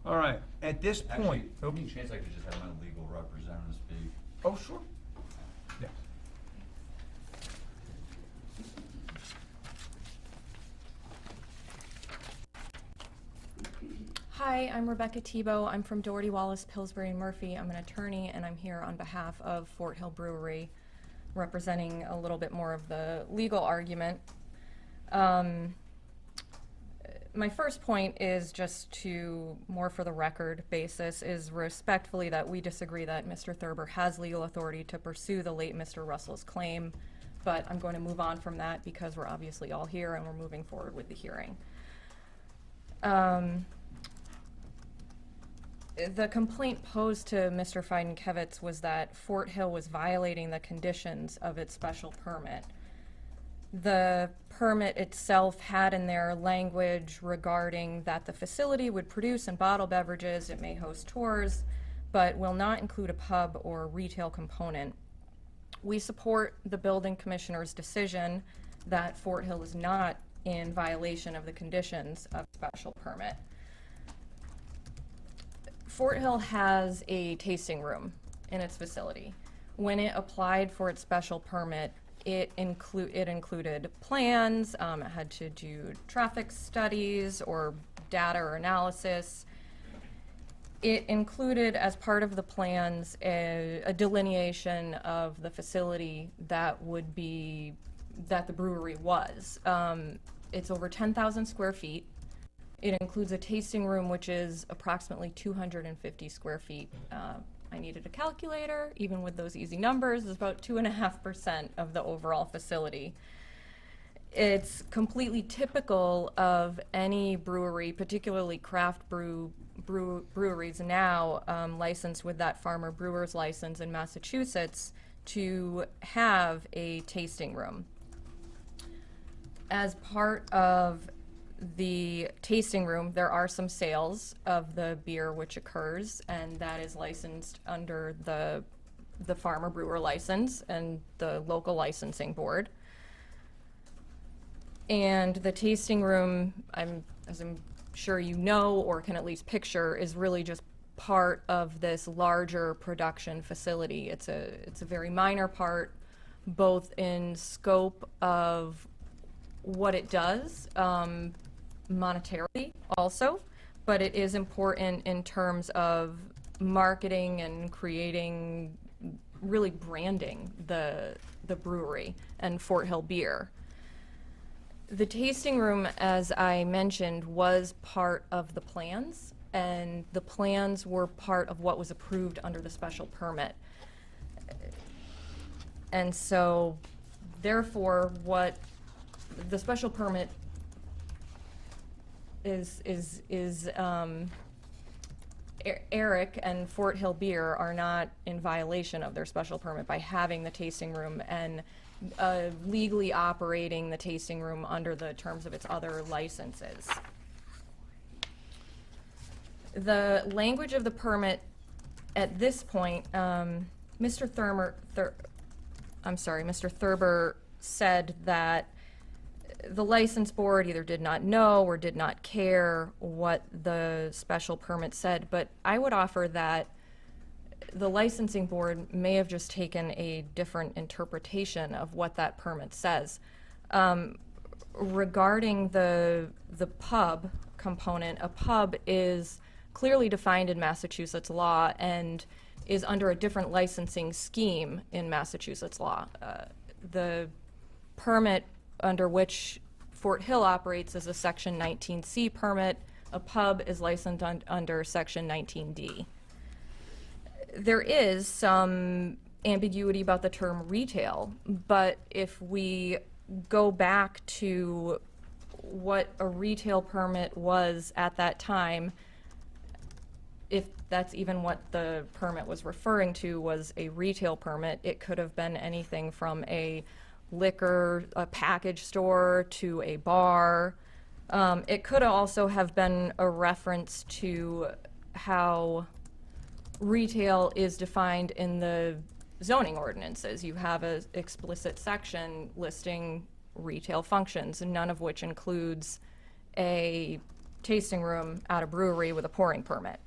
All right, at this point. Actually, any chance I could just have my legal representative speak? Oh, sure. Yes. Hi, I'm Rebecca Tebow. I'm from Doherty, Wallace, Pillsbury, and Murphy. I'm an attorney, and I'm here on behalf of Fort Hill Brewery, representing a little bit more of the legal argument. My first point is just to, more for the record basis, is respectfully that we disagree that Mr. Thurber has legal authority to pursue the late Mr. Russell's claim, but I'm going to move on from that because we're obviously all here and we're moving forward with the hearing. The complaint posed to Mr. Feidenkevitz was that Fort Hill was violating the conditions of its special permit. The permit itself had in there language regarding that the facility would produce and bottle beverages, it may host tours, but will not include a pub or retail component. We support the building commissioner's decision that Fort Hill is not in violation of the conditions of special permit. Fort Hill has a tasting room in its facility. When it applied for its special permit, it included plans, it had to do traffic studies or data or analysis. It included, as part of the plans, a delineation of the facility that the brewery was. It's over 10,000 square feet. It includes a tasting room, which is approximately 250 square feet. I needed a calculator. Even with those easy numbers, it's about 2.5% of the overall facility. It's completely typical of any brewery, particularly craft breweries now licensed with that farmer brewer's license in Massachusetts, to have a tasting room. As part of the tasting room, there are some sales of the beer which occurs, and that is licensed under the farmer brewer license and the local licensing board. And the tasting room, as I'm sure you know or can at least picture, is really just part of this larger production facility. It's a very minor part, both in scope of what it does, monetarily also, but it is important in terms of marketing and creating, really branding the brewery and Fort Hill beer. The tasting room, as I mentioned, was part of the plans and the plans were part of what was approved under the special permit. And so, therefore, what the special permit is Eric and Fort Hill Beer are not in violation of their special permit by having the tasting room and legally operating the tasting room under the terms of its other licenses. The language of the permit at this point, Mr. Thurber said that the license board either did not know or did not care what the special permit said, but I would offer that the licensing board may have just taken a different interpretation of what that permit says. Regarding the pub component, a pub is clearly defined in Massachusetts law and is under a different licensing scheme in Massachusetts law. The permit under which Fort Hill operates is a Section 19C permit. A pub is licensed under Section 19D. There is some ambiguity about the term retail, but if we go back to what a retail permit was at that time, if that's even what the permit was referring to was a retail permit, it could have been anything from a liquor, a package store, to a bar. It could also have been a reference to how retail is defined in the zoning ordinances. You have an explicit section listing retail functions, none of which includes a tasting room at a brewery with a pouring permit.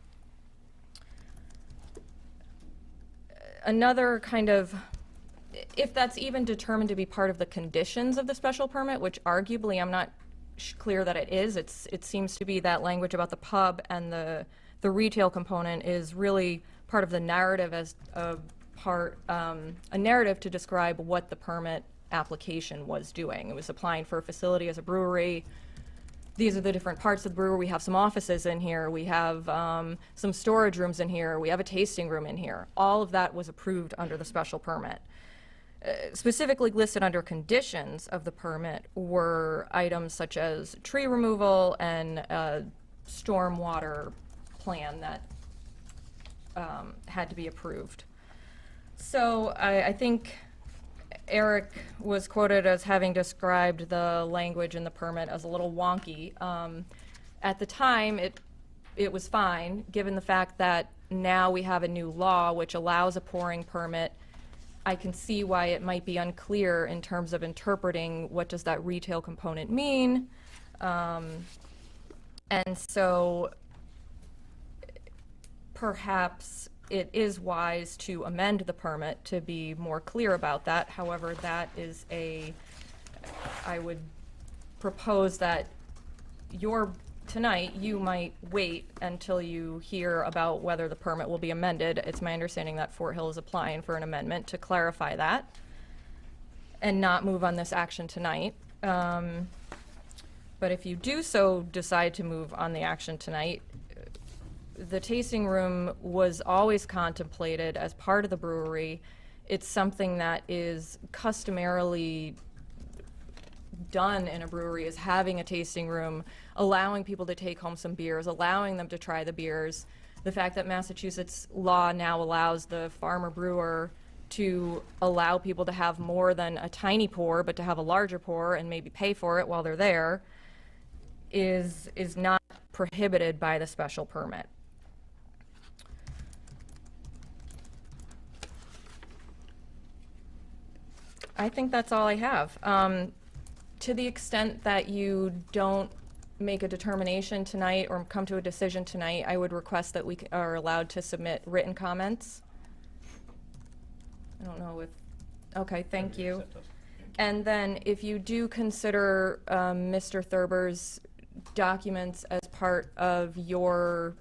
Another kind of, if that's even determined to be part of the conditions of the special permit, which arguably I'm not clear that it is, it seems to be that language about the pub and the retail component is really part of the narrative as a narrative to describe what the permit application was doing. It was applying for a facility as a brewery. These are the different parts of the brewery. We have some offices in here. We have some storage rooms in here. We have a tasting room in here. All of that was approved under the special permit. Specifically listed under conditions of the permit were items such as tree removal and a stormwater plan that had to be approved. So I think Eric was quoted as having described the language in the permit as a little wonky. At the time, it was fine, given the fact that now we have a new law which allows a pouring permit. I can see why it might be unclear in terms of interpreting what does that retail component mean. And so perhaps it is wise to amend the permit to be more clear about that. However, that is I would propose that tonight you might wait until you hear about whether the permit will be amended. It's my understanding that Fort Hill is applying for an amendment to clarify that and not move on this action tonight. But if you do so decide to move on the action tonight, the tasting room was always contemplated as part of the brewery. It's something that is customarily done in a brewery, is having a tasting room, allowing people to take home some beers, allowing them to try the beers. The fact that Massachusetts law now allows the farmer brewer to allow people to have more than a tiny pour, but to have a larger pour and maybe pay for it while they're there, is not prohibited by the special permit. I think that's all I have. To the extent that you don't make a determination tonight or come to a decision tonight, I would request that we are allowed to submit written comments. I don't know if, okay, thank you. And then if you do consider Mr. Thurber's documents as part of your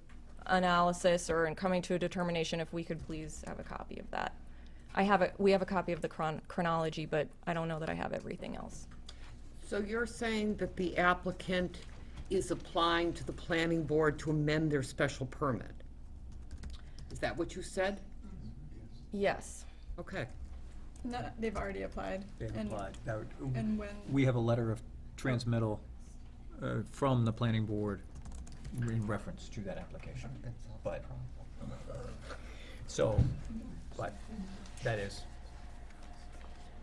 analysis or in coming to a determination, if we could please have a copy of that. We have a copy of the chronology, but I don't know that I have everything else. So you're saying that the applicant is applying to the planning board to amend their special permit. Is that what you said? Yes. Okay. No, they've already applied. They've And- applied. And when, We have a letter of transmittal from the planning board in reference to that application. But, so, but that is,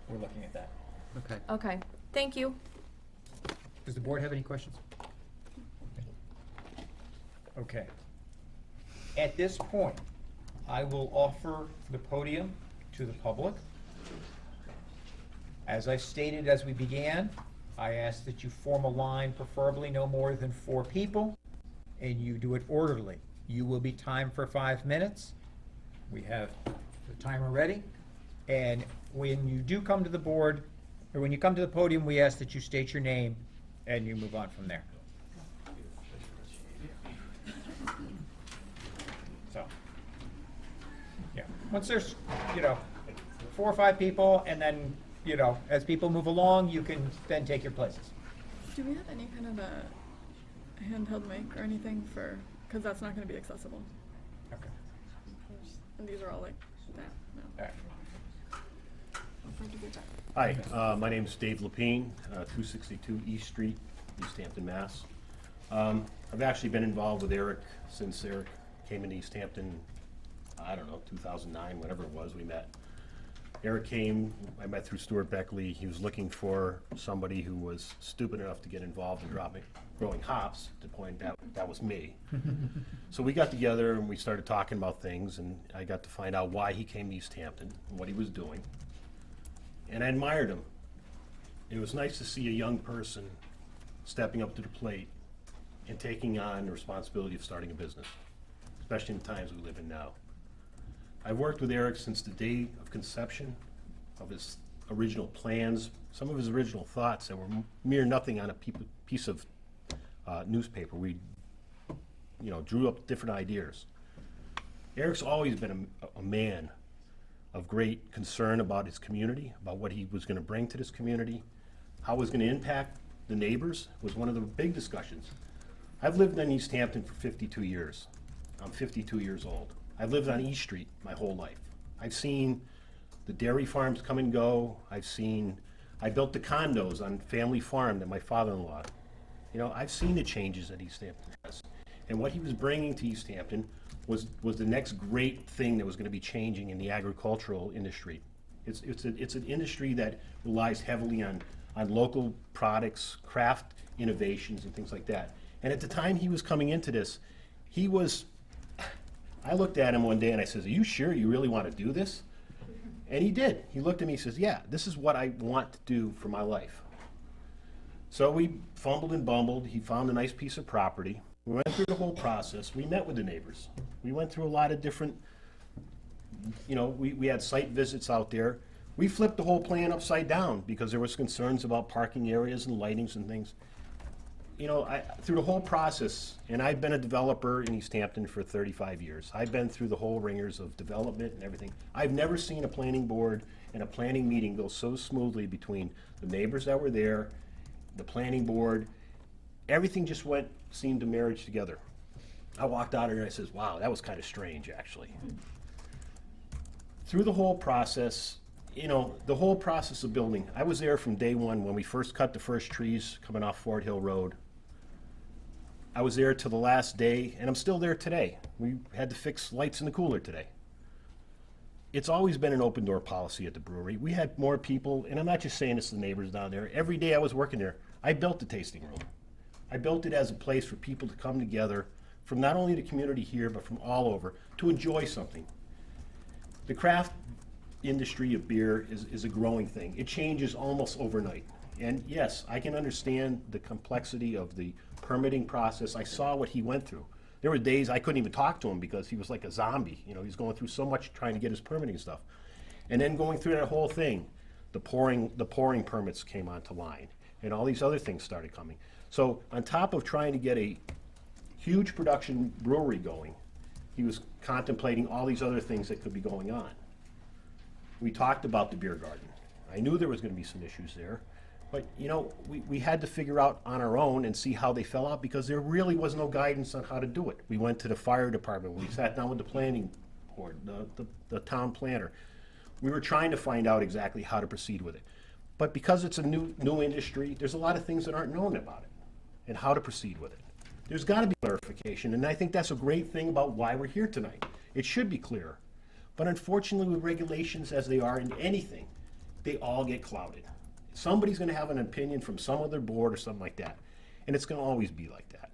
we're looking at that. Okay. Okay, thank you. Does the board have any questions? Okay. At this point, I will offer the podium to the public. As I stated as we began, I ask that you form a line, preferably no more than 4 people, and you do it orderly. You will be timed for 5 minutes. We have the timer ready. And when you do come to the board, or when you come to the podium, we ask that you state your name and you move on from there. So, yeah, once there's, 4 or 5 people, and then, as people move along, you can then take your places. do we have any kind of a handheld mic or anything for, because that's not going to be accessible. Okay. And these are all like that, no. All right. Hi, my name is Dave Lapine, 262 East Street, Easthampton, Mass. I've actually been involved with Eric since Eric came into Easthampton, I don't know, 2009, whatever it was, we met. Eric came, I met through Stuart Beckley. He was looking for somebody who was stupid enough to get involved in growing hops, to the point that was me. So we got together and we started talking about things, and I got to find out why he came to Easthampton and what he was doing. And I admired him. It was nice to see a young person stepping up to the plate and taking on the responsibility of starting a business, especially in the times we live in now. I've worked with Eric since the day of conception of his original plans, some of his original thoughts that were mere nothing on a piece of newspaper. We, drew up different ideas. Eric's always been a man of great concern about his community, about what he was going to bring to this community, how it was going to impact the neighbors, was one of the big discussions. I've lived in Easthampton for 52 years. I'm 52 years old. I've lived on East Street my whole life. I've seen the dairy farms come and go. I built the condos on Family Farm that my father-in-law, I've seen the changes that Easthampton has. And what he was bringing to Easthampton was the next great thing that was going to be changing in the agricultural industry. It's an industry that relies heavily on local products, craft innovations, and things like that. And at the time he was coming into this, I looked at him one day and I says, "Are you sure you really want to do this?" And he did. He looked at me and says, "Yeah, this is what I want to do for my life." So we fumbled and bumbled. He found a nice piece of property. We went through the whole process. We met with the neighbors. We went through a lot of different, we had site visits out there. We flipped the whole plan upside down because there was concerns about parking areas and lightings and things. Through the whole process, and I've been a developer in Easthampton for 35 years. I've been through the whole ringers of development and everything. I've never seen a planning board and a planning meeting go so smoothly between the neighbors that were there, the planning board. Everything just seemed to marriage together. I walked out and I says, "Wow, that was kind of strange, actually." Through the whole process, the whole process of building, I was there from day one when we first cut the first trees coming off Fort Hill Road. I was there till the last day, and I'm still there today. We had to fix lights in the cooler today. It's always been an open door policy at the brewery. We had more people, and I'm not just saying this to the neighbors down there. Every day I was working there, I built the tasting room. I built it as a place for people to come together from not only the community here, but from all over, to enjoy something. The craft industry of beer is a growing thing. It changes almost overnight. And yes, I can understand the complexity of the permitting process. I saw what he went through. There were days I couldn't even talk to him because he was like a zombie. He's going through so much trying to get his permitting stuff. And then going through that whole thing, the pouring permits came onto line, and all these other things started coming. So on top of trying to get a huge production brewery going, he was contemplating all these other things that could be going on. We talked about the beer garden. I knew there was going to be some issues there. But, we had to figure out on our own and see how they fell out because there really was no guidance on how to do it. We went to the fire department, we sat down with the planning board, the town planner. We were trying to find out exactly how to proceed with it. But because it's a new industry, there's a lot of things that aren't known about it and how to proceed with it. There's got to be clarification, and I think that's a great thing about why we're here tonight. It should be clearer. But unfortunately, with regulations as they are in anything, they all get clouded. Somebody's going to have an opinion from some other board or something like that, and it's going to always be like that.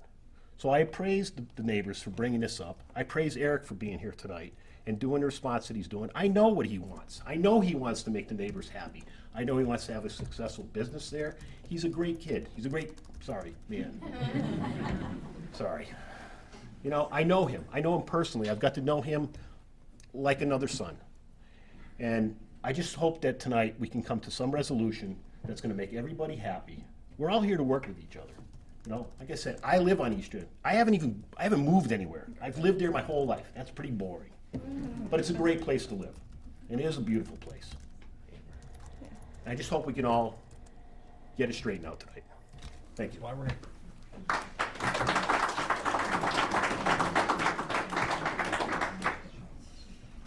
So I praise the neighbors for bringing this up. I praise Eric for being here tonight and doing the response that he's doing. I know what he wants. I know he wants to make the neighbors happy. I know he wants to have a successful business there. He's a great kid. He's a great, sorry, man. Sorry. I know him. I know him personally. I've got to know him like another son. And I just hope that tonight we can come to some resolution that's going to make everybody happy. We're all here to work with each other. Like I said, I live on Easthampton. I haven't moved anywhere. I've lived there my whole life. That's pretty boring. But it's a great place to live. And it is a beautiful place. And I just hope we can all get it straightened out tonight. Thank you. Why we're here.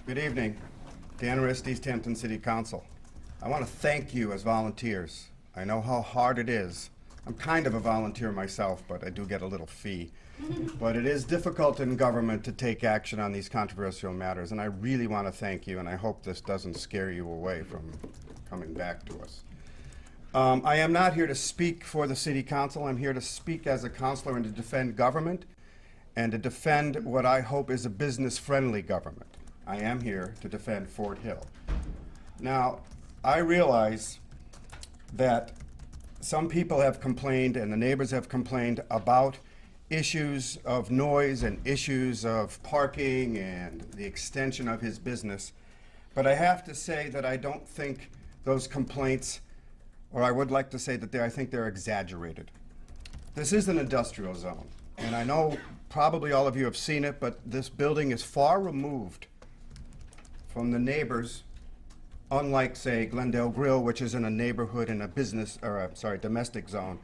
Good evening. Dan Rist, Easthampton City Council. I want to thank you as volunteers. I know how hard it is. I'm kind of a volunteer myself, but I do get a little fee. But it is difficult in government to take action on these controversial matters, and I really want to thank you, and I hope this doesn't scare you away from coming back to us. I am not here to speak for the City Council. I'm here to speak as a councilor and to defend government and to defend what I hope is a business-friendly government. I am here to defend Fort Hill. Now, I realize that some people have complained and the neighbors have complained about issues of noise and issues of parking and the extension of his business. But I have to say that I don't think those complaints, or I would like to say that I think they're exaggerated. This is an industrial zone, and I know probably all of you have seen it, but this building is far removed from the neighbors, unlike, say, Glendale Grill, which is in a neighborhood in a business, or domestic zone.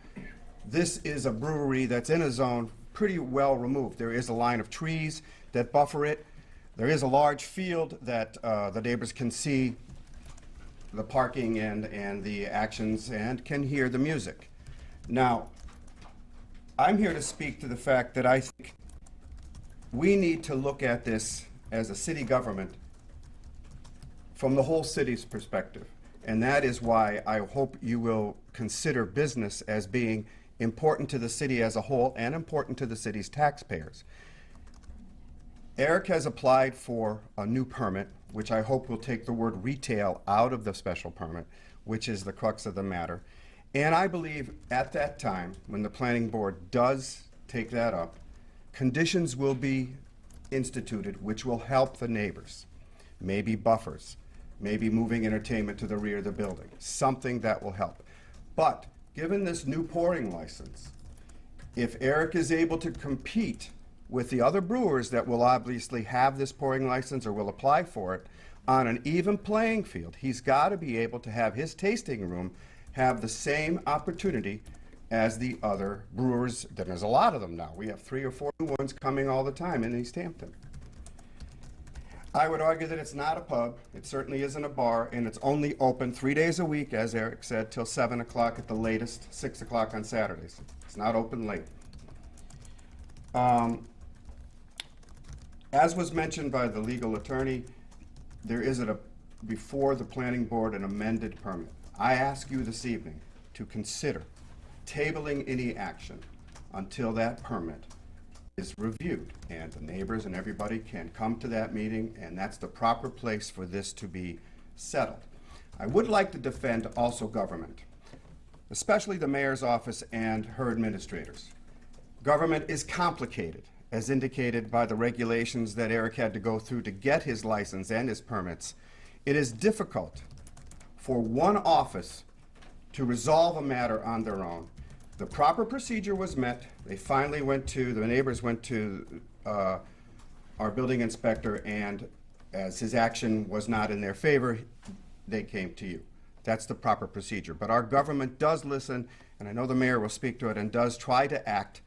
This is a brewery that's in a zone pretty well removed. There is a line of trees that buffer it. There is a large field that the neighbors can see the parking and the actions and can hear the music. Now, I'm here to speak to the fact that I think we need to look at this as a city government from the whole city's perspective. And that is why I hope you will consider business as being important to the city as a whole and important to the city's taxpayers. Eric has applied for a new permit, which I hope will take the word retail out of the special permit, which is the crux of the matter. And I believe at that time, when the planning board does take that up, conditions will be instituted which will help the neighbors. Maybe buffers, maybe moving entertainment to the rear of the building, something that will help. But given this new pouring license, if Eric is able to compete with the other brewers that will obviously have this pouring license or will apply for it on an even playing field, he's got to be able to have his tasting room have the same opportunity as the other brewers. There's a lot of them now. We have 3 or 4 new ones coming all the time in Easthampton. I would argue that it's not a pub, it certainly isn't a bar, and it's only open 3 days a week, as Eric said, till 7 o'clock at the latest, 6 o'clock on Saturdays. It's not open late. As was mentioned by the legal attorney, there is before the planning board an amended permit. I ask you this evening to consider tabling any action until that permit is reviewed, and the neighbors and everybody can come to that meeting, and that's the proper place for this to be settled. I would like to defend also government, especially the mayor's office and her administrators. Government is complicated, as indicated by the regulations that Eric had to go through to get his license and his permits. It is difficult for one office to resolve a matter on their own. The proper procedure was met. They finally the neighbors went to our building inspector, and as his action was not in their favor, they came to you. That's the proper procedure. But our government does listen, and I know the mayor will speak to it, and does try to act,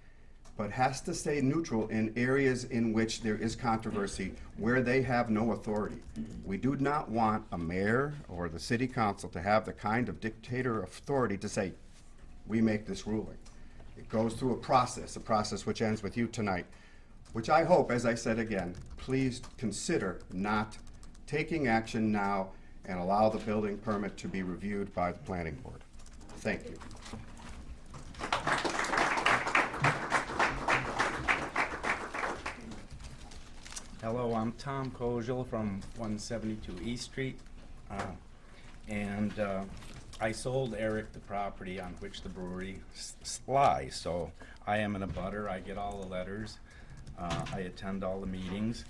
but has to stay neutral in areas in which there is controversy, where they have no authority. We do not want a mayor or the city council to have the kind of dictator authority to say, we make this ruling. It goes through a process which ends with you tonight, which I hope, as I said again, please consider not taking action now and allow the building permit to be reviewed by the planning board. Thank you. Hello, I'm Tom Kozel from 172 East Street. I sold Eric the property on which the brewery lies, so I am in a butter. I get all the letters. I attend all the meetings.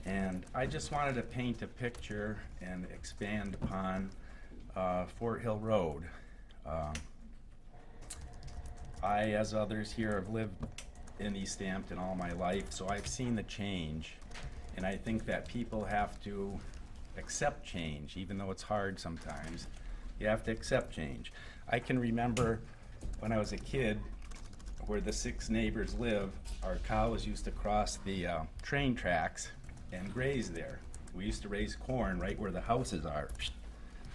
And I just wanted to paint a picture and expand upon Fort Hill Road. I, as others here, have lived in Easthampton all my life, so I've seen the change. And I think that people have to accept change, even though it's hard sometimes. You have to accept change. I can remember when I was a kid, where the 6 neighbors live, our cows used to cross the train tracks and graze there. We used to raise corn right where the houses are.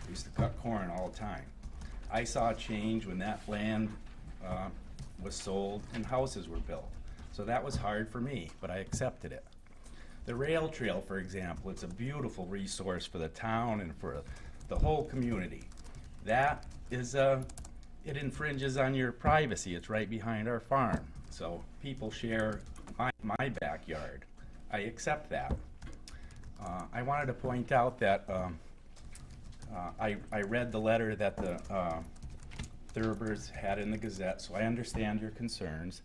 We used to cut corn all the time. I saw a change when that land was sold and houses were built. So that was hard for me, but I accepted it. The rail trail, for example, it's a beautiful resource for the town and for the whole community. That is, it infringes on your privacy. It's right behind our farm. So people share my backyard. I accept that. I wanted to point out that I read the letter that the Thurbers had in the Gazette, so I understand your concerns.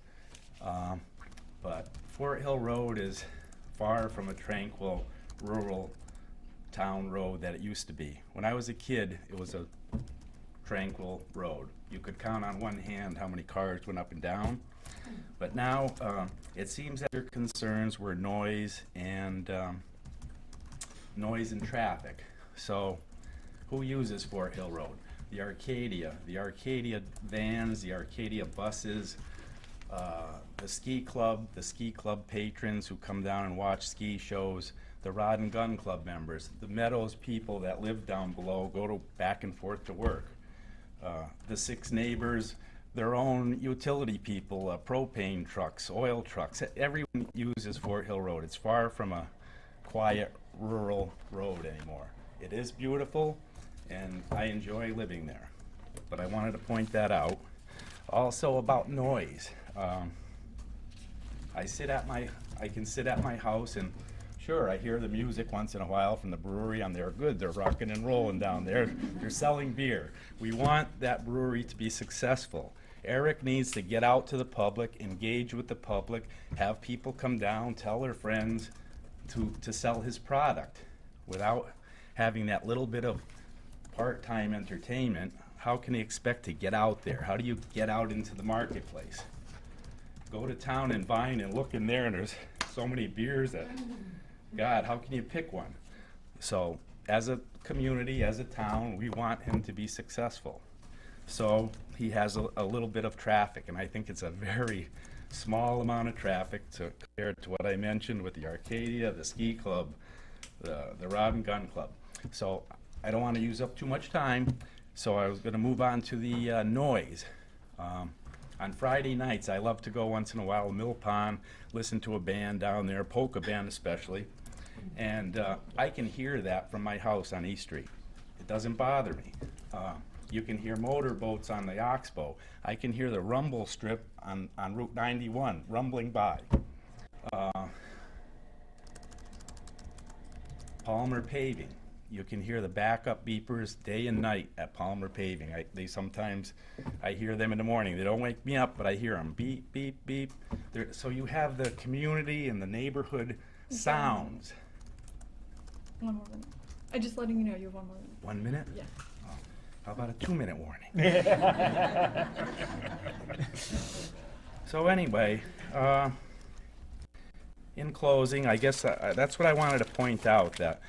But Fort Hill Road is far from a tranquil rural town road that it used to be. When I was a kid, it was a tranquil road. You could count on one hand how many cars went up and down. But now it seems that your concerns were noise and traffic. So who uses Fort Hill Road? The Arcadia vans, the Arcadia buses, the ski club patrons who come down and watch ski shows, the Rod and Gun Club members, the Meadows people that live down below, go back and forth to work. The 6 neighbors, their own utility people, propane trucks, oil trucks, everyone uses Fort Hill Road. It's far from a quiet rural road anymore. It is beautiful and I enjoy living there, but I wanted to point that out. Also about noise. I can sit at my house and sure, I hear the music once in a while from the brewery, and they're good. They're rocking and rolling down there. They're selling beer. We want that brewery to be successful. Eric needs to get out to the public, engage with the public, have people come down, tell their friends to sell his product. Without having that little bit of part-time entertainment, how can he expect to get out there? How do you get out into the marketplace? Go to town and Vine and look in there, and there's so many beers that, God, how can you pick one? So as a community, as a town, we want him to be successful. So he has a little bit of traffic, and I think it's a very small amount of traffic compared to what I mentioned with the Arcadia, the ski club, the Rod and Gun Club. So I don't want to use up too much time, so I was going to move on to the noise. On Friday nights, I love to go once in a while to Mill Pond, listen to a band down there, polka band especially, and I can hear that from my house on East Street. It doesn't bother me. You can hear motorboats on the Oxbow. I can hear the rumble strip on Route 91 rumbling by. Palmer Paving. You can hear the backup beepers day and night at Palmer Paving. Sometimes I hear them in the morning. They don't wake me up, but I hear them beep, beep, beep. So you have the community and the neighborhood sounds. One more minute. I'm just letting you know you have 1 more minute. 1 minute? Yeah. Oh, how about a 2-minute warning? So anyway, in closing, I guess that's what I wanted to point out, that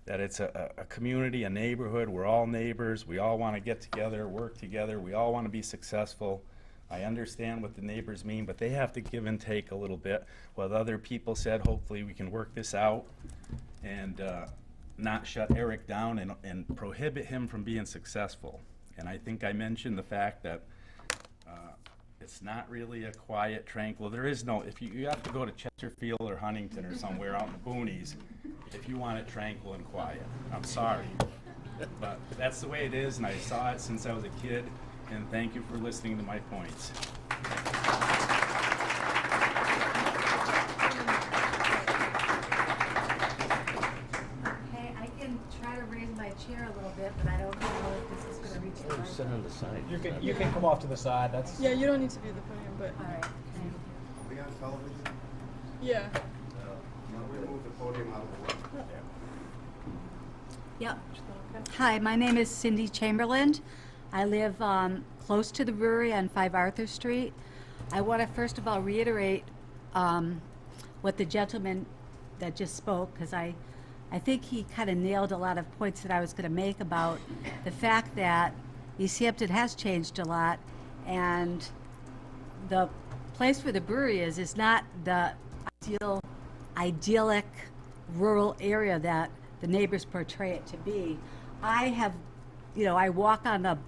that it's a community, a neighborhood. We're all neighbors. We all want to get together, work together. We all want to be successful. I understand what the neighbors mean, but they have to give and take a little bit. What other people said, hopefully we can work this out and not shut Eric down and prohibit him from being successful. And I think I mentioned the fact that it's not really a quiet, tranquil. There is no, if you have to go to Chesterfield or Huntington or somewhere out in the boonies if you want it tranquil and quiet. I'm sorry. But that's the way it is, and I saw it since I was a kid, and thank you for listening to my points. Hey, I can try to raise my chair a little bit, but I don't know if this is going to reach the Sit on the side. You can come off to the side, that's. Yeah, you don't need to be the podium, but, All right. We on television? yeah. We move the podium out of the way. Yep. Hi, my name is Cindy Chamberlain. I live close to the brewery on 5 Arthur Street. I want to first of all reiterate what the gentleman that just spoke, because I think he kind of nailed a lot of points that I was going to make about the fact that Easthampton has changed a lot, and the place where the brewery is not the idyllic rural area that the neighbors portray it to be. I have, I walk on the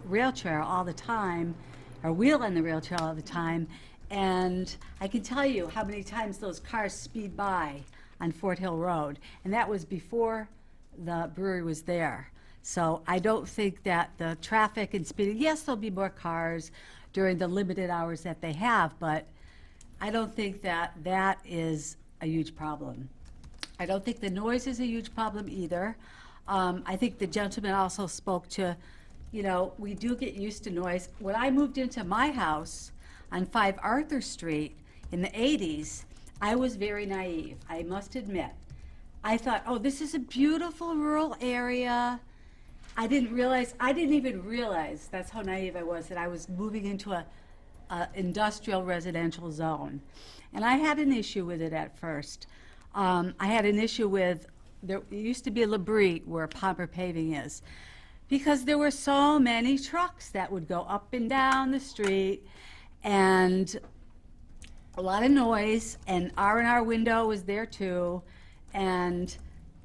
rail trail all the time, or wheel on the rail trail all the time, and I can tell you how many times those cars speed by on Fort Hill Road, and that was before the brewery was there. So I don't think that the traffic and speeding, yes, there'll be more cars during the limited hours that they have, but I don't think that that is a huge problem. I don't think the noise is a huge problem either. I think the gentleman also spoke to, we do get used to noise. When I moved into my house on 5 Arthur Street in the 80s, I was very naive, I must admit. I thought, oh, this is a beautiful rural area. I didn't even realize, that's how naive I was, that I was moving into a industrial residential zone. And I had an issue with it at first. I had an issue with, there used to be a Labrie where Pomper Paving is, because there were so many trucks that would go up and down the street, and a lot of noise, and R&R window was there too, and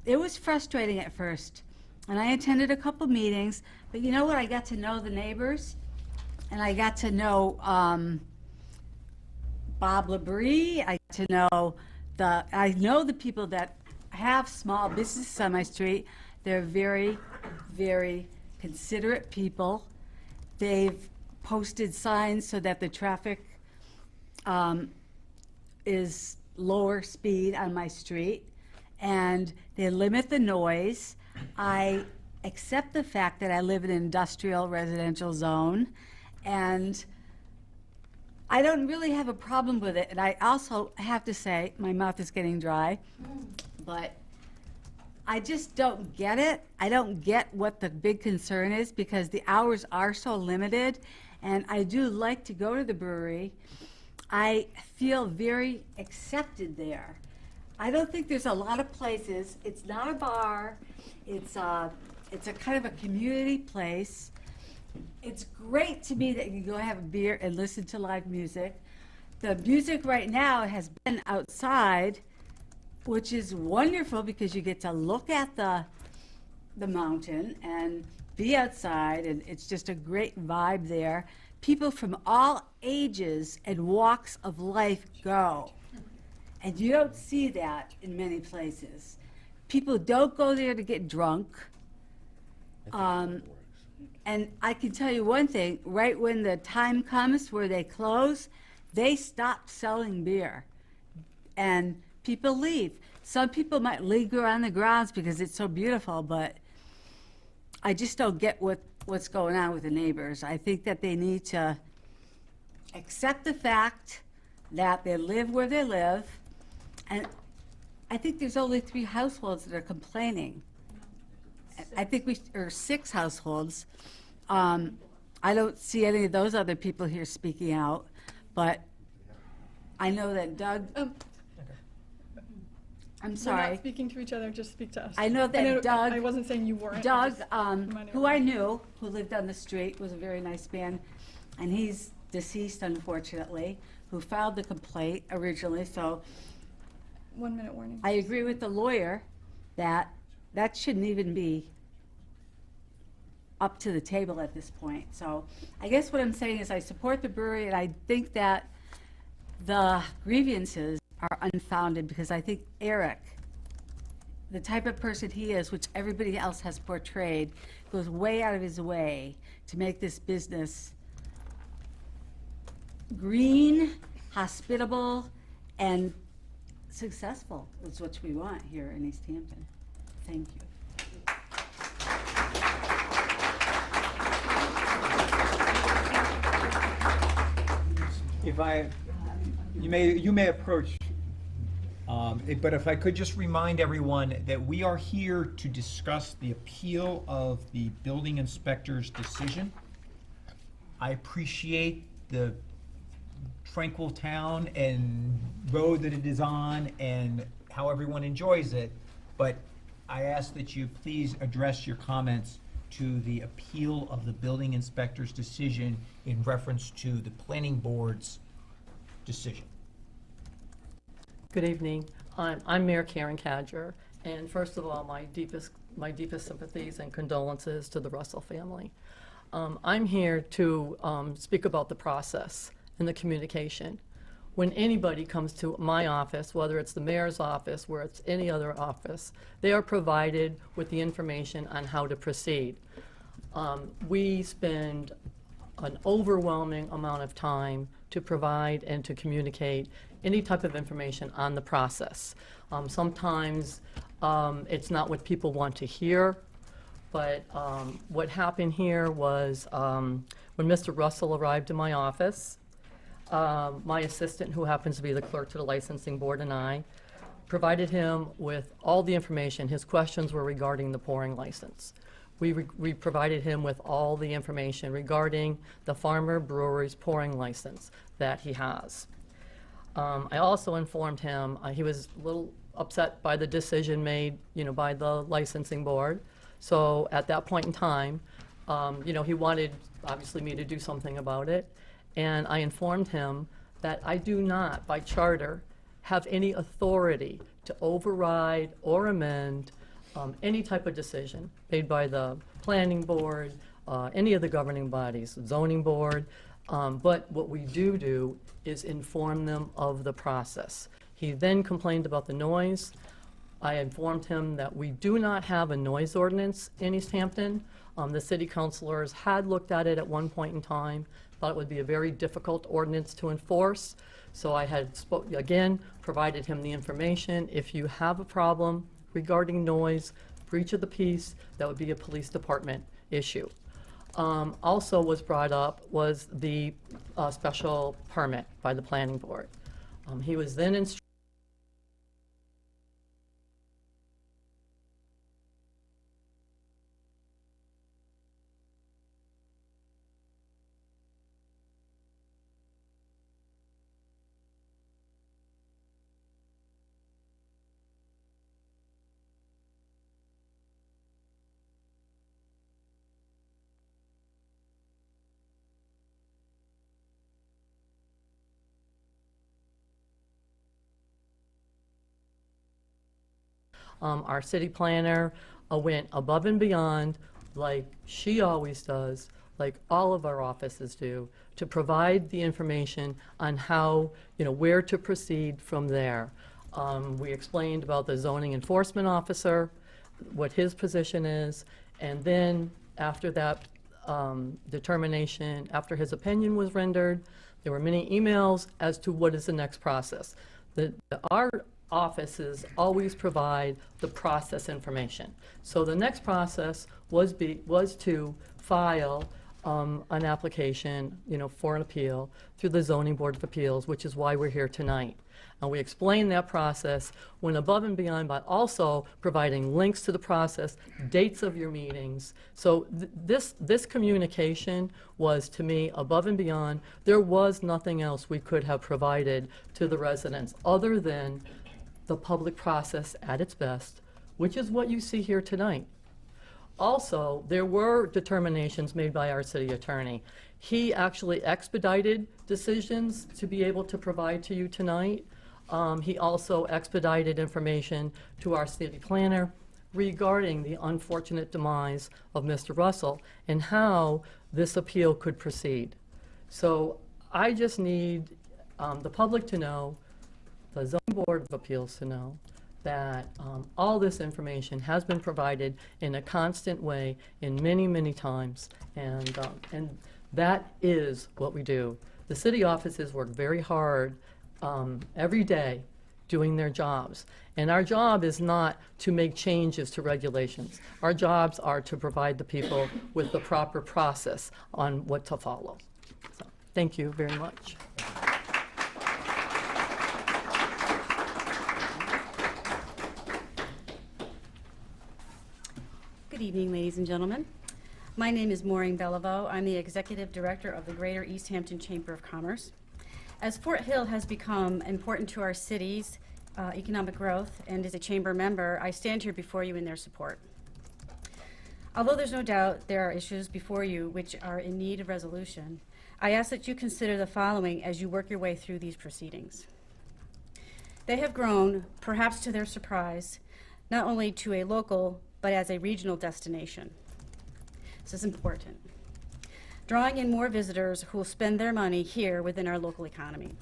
it was frustrating at first. And I attended a couple meetings, but you know what? I got to know the neighbors, and I got to know Bob Labrie. I got to know the people that have small businesses on my street. They're very, very considerate people. They've posted signs so that the traffic is lower speed on my street, and they limit the noise. I accept the fact that I live in an industrial residential zone, and I don't really have a problem with it. And I also have to say, my mouth is getting dry, but I just don't get it. I don't get what the big concern is, because the hours are so limited, and I do like to go to the brewery. I feel very accepted there. I don't think there's a lot of places. It's not a bar. It's a kind of a community place. It's great to me that you can go have a beer and listen to live music. The music right now has been outside, which is wonderful because you get to look at the mountain and be outside, and it's just a great vibe there. People from all ages and walks of life go. And you don't see that in many places. People don't go there to get drunk. And I can tell you one thing, right when the time comes where they close, they stop selling beer. And people leave. Some people might linger on the grounds because it's so beautiful, but I just don't get what's going on with the neighbors. I think that they need to accept the fact that they live where they live. And I think there's only 3 households that are complaining. I think or 6 households. I don't see any of those other people here speaking out, but I know that Doug. I'm We're sorry. not speaking to each other, just speak to us. I know that Doug- I wasn't saying you weren't. I Doug, just reminded who I everyone. knew, who lived on the street, was a very nice man, and he's deceased unfortunately, who filed the complaint originally, so 1 minute warning. I agree with the lawyer that that shouldn't even be up to the table at this point. So I guess what I'm saying is I support the brewery, and I think that the grievances are unfounded, because I think Eric, the type of person he is, which everybody else has portrayed, goes way out of his way to make this business green, hospitable, and successful, is what we want here in Easthampton. Thank you. You may approach, but if I could just remind everyone that we are here to discuss the appeal of the building inspector's decision. I appreciate the tranquil town and road that it is on and how everyone enjoys it, but I ask that you please address your comments to the appeal of the building inspector's decision in reference to the planning board's decision. Good evening. I'm Mayor Karen Cadger, and first of all, my deepest sympathies and condolences to the Russell family. I'm here to speak about the process and the communication. When anybody comes to my office, whether it's the mayor's office, where it's any other office, they are provided with the information on how to proceed. We spend an overwhelming amount of time to provide and to communicate any type of information on the process. Sometimes it's not what people want to hear, but what happened here was when Mr. Russell arrived in my office, my assistant, who happens to be the clerk to the licensing board, and I provided him with all the information. His questions were regarding the pouring license. We provided him with all the information regarding the Farmer Brewery's pouring license that he has. I also informed him, he was a little upset by the decision made, by the licensing board. So at that point in time, he wanted, obviously, me to do something about it. And I informed him that I do not, by charter, have any authority to override or amend any type of decision made by the planning board, any of the governing bodies, zoning board. But what we do is inform them of the process. He then complained about the noise. I informed him that we do not have a noise ordinance in Easthampton. The city councilors had looked at it at one point in time, thought it would be a very difficult ordinance to enforce. So I had, again, provided him the information. If you have a problem regarding noise, breach of the peace, that would be a police department issue. Also was brought up was the special permit by the planning board. He was then instructed our city planner went above and beyond, like she always does, like all of our offices do, to provide the information on how, where to proceed from there. We explained about the zoning enforcement officer, what his position is, and then after that determination, after his opinion was rendered, there were many emails as to what is the next process. Our offices always provide the process information. So the next process was to file an application, for an appeal through the Zoning Board of Appeals, which is why we're here tonight. And we explained that process, went above and beyond by also providing links to the process, dates of your meetings. So this communication was, to me, above and beyond. There was nothing else we could have provided to the residents other than the public process at its best, which is what you see here tonight. Also, there were determinations made by our city attorney. He actually expedited decisions to be able to provide to you tonight. He also expedited information to our city planner regarding the unfortunate demise of Mr. Russell and how this appeal could proceed. So I just need the public to know, the Zoning Board of Appeals to know, that all this information has been provided in a constant way in many, many times, and that is what we do. The city offices work very hard every day doing their jobs, and our job is not to make changes to regulations. Our jobs are to provide the people with the proper process on what to follow. So, thank you very much. Good evening, ladies and gentlemen. My name is Maureen Beliveau. I'm the Executive Director of the Greater Easthampton Chamber of Commerce. As Fort Hill has become important to our city's economic growth and as a chamber member, I stand here before you in their support. Although there's no doubt there are issues before you which are in need of resolution, I ask that you consider the following as you work your way through these proceedings. They have grown, perhaps to their surprise, not only to a local but as a regional destination. This is important. Drawing in more visitors who will spend their money here within our local economy.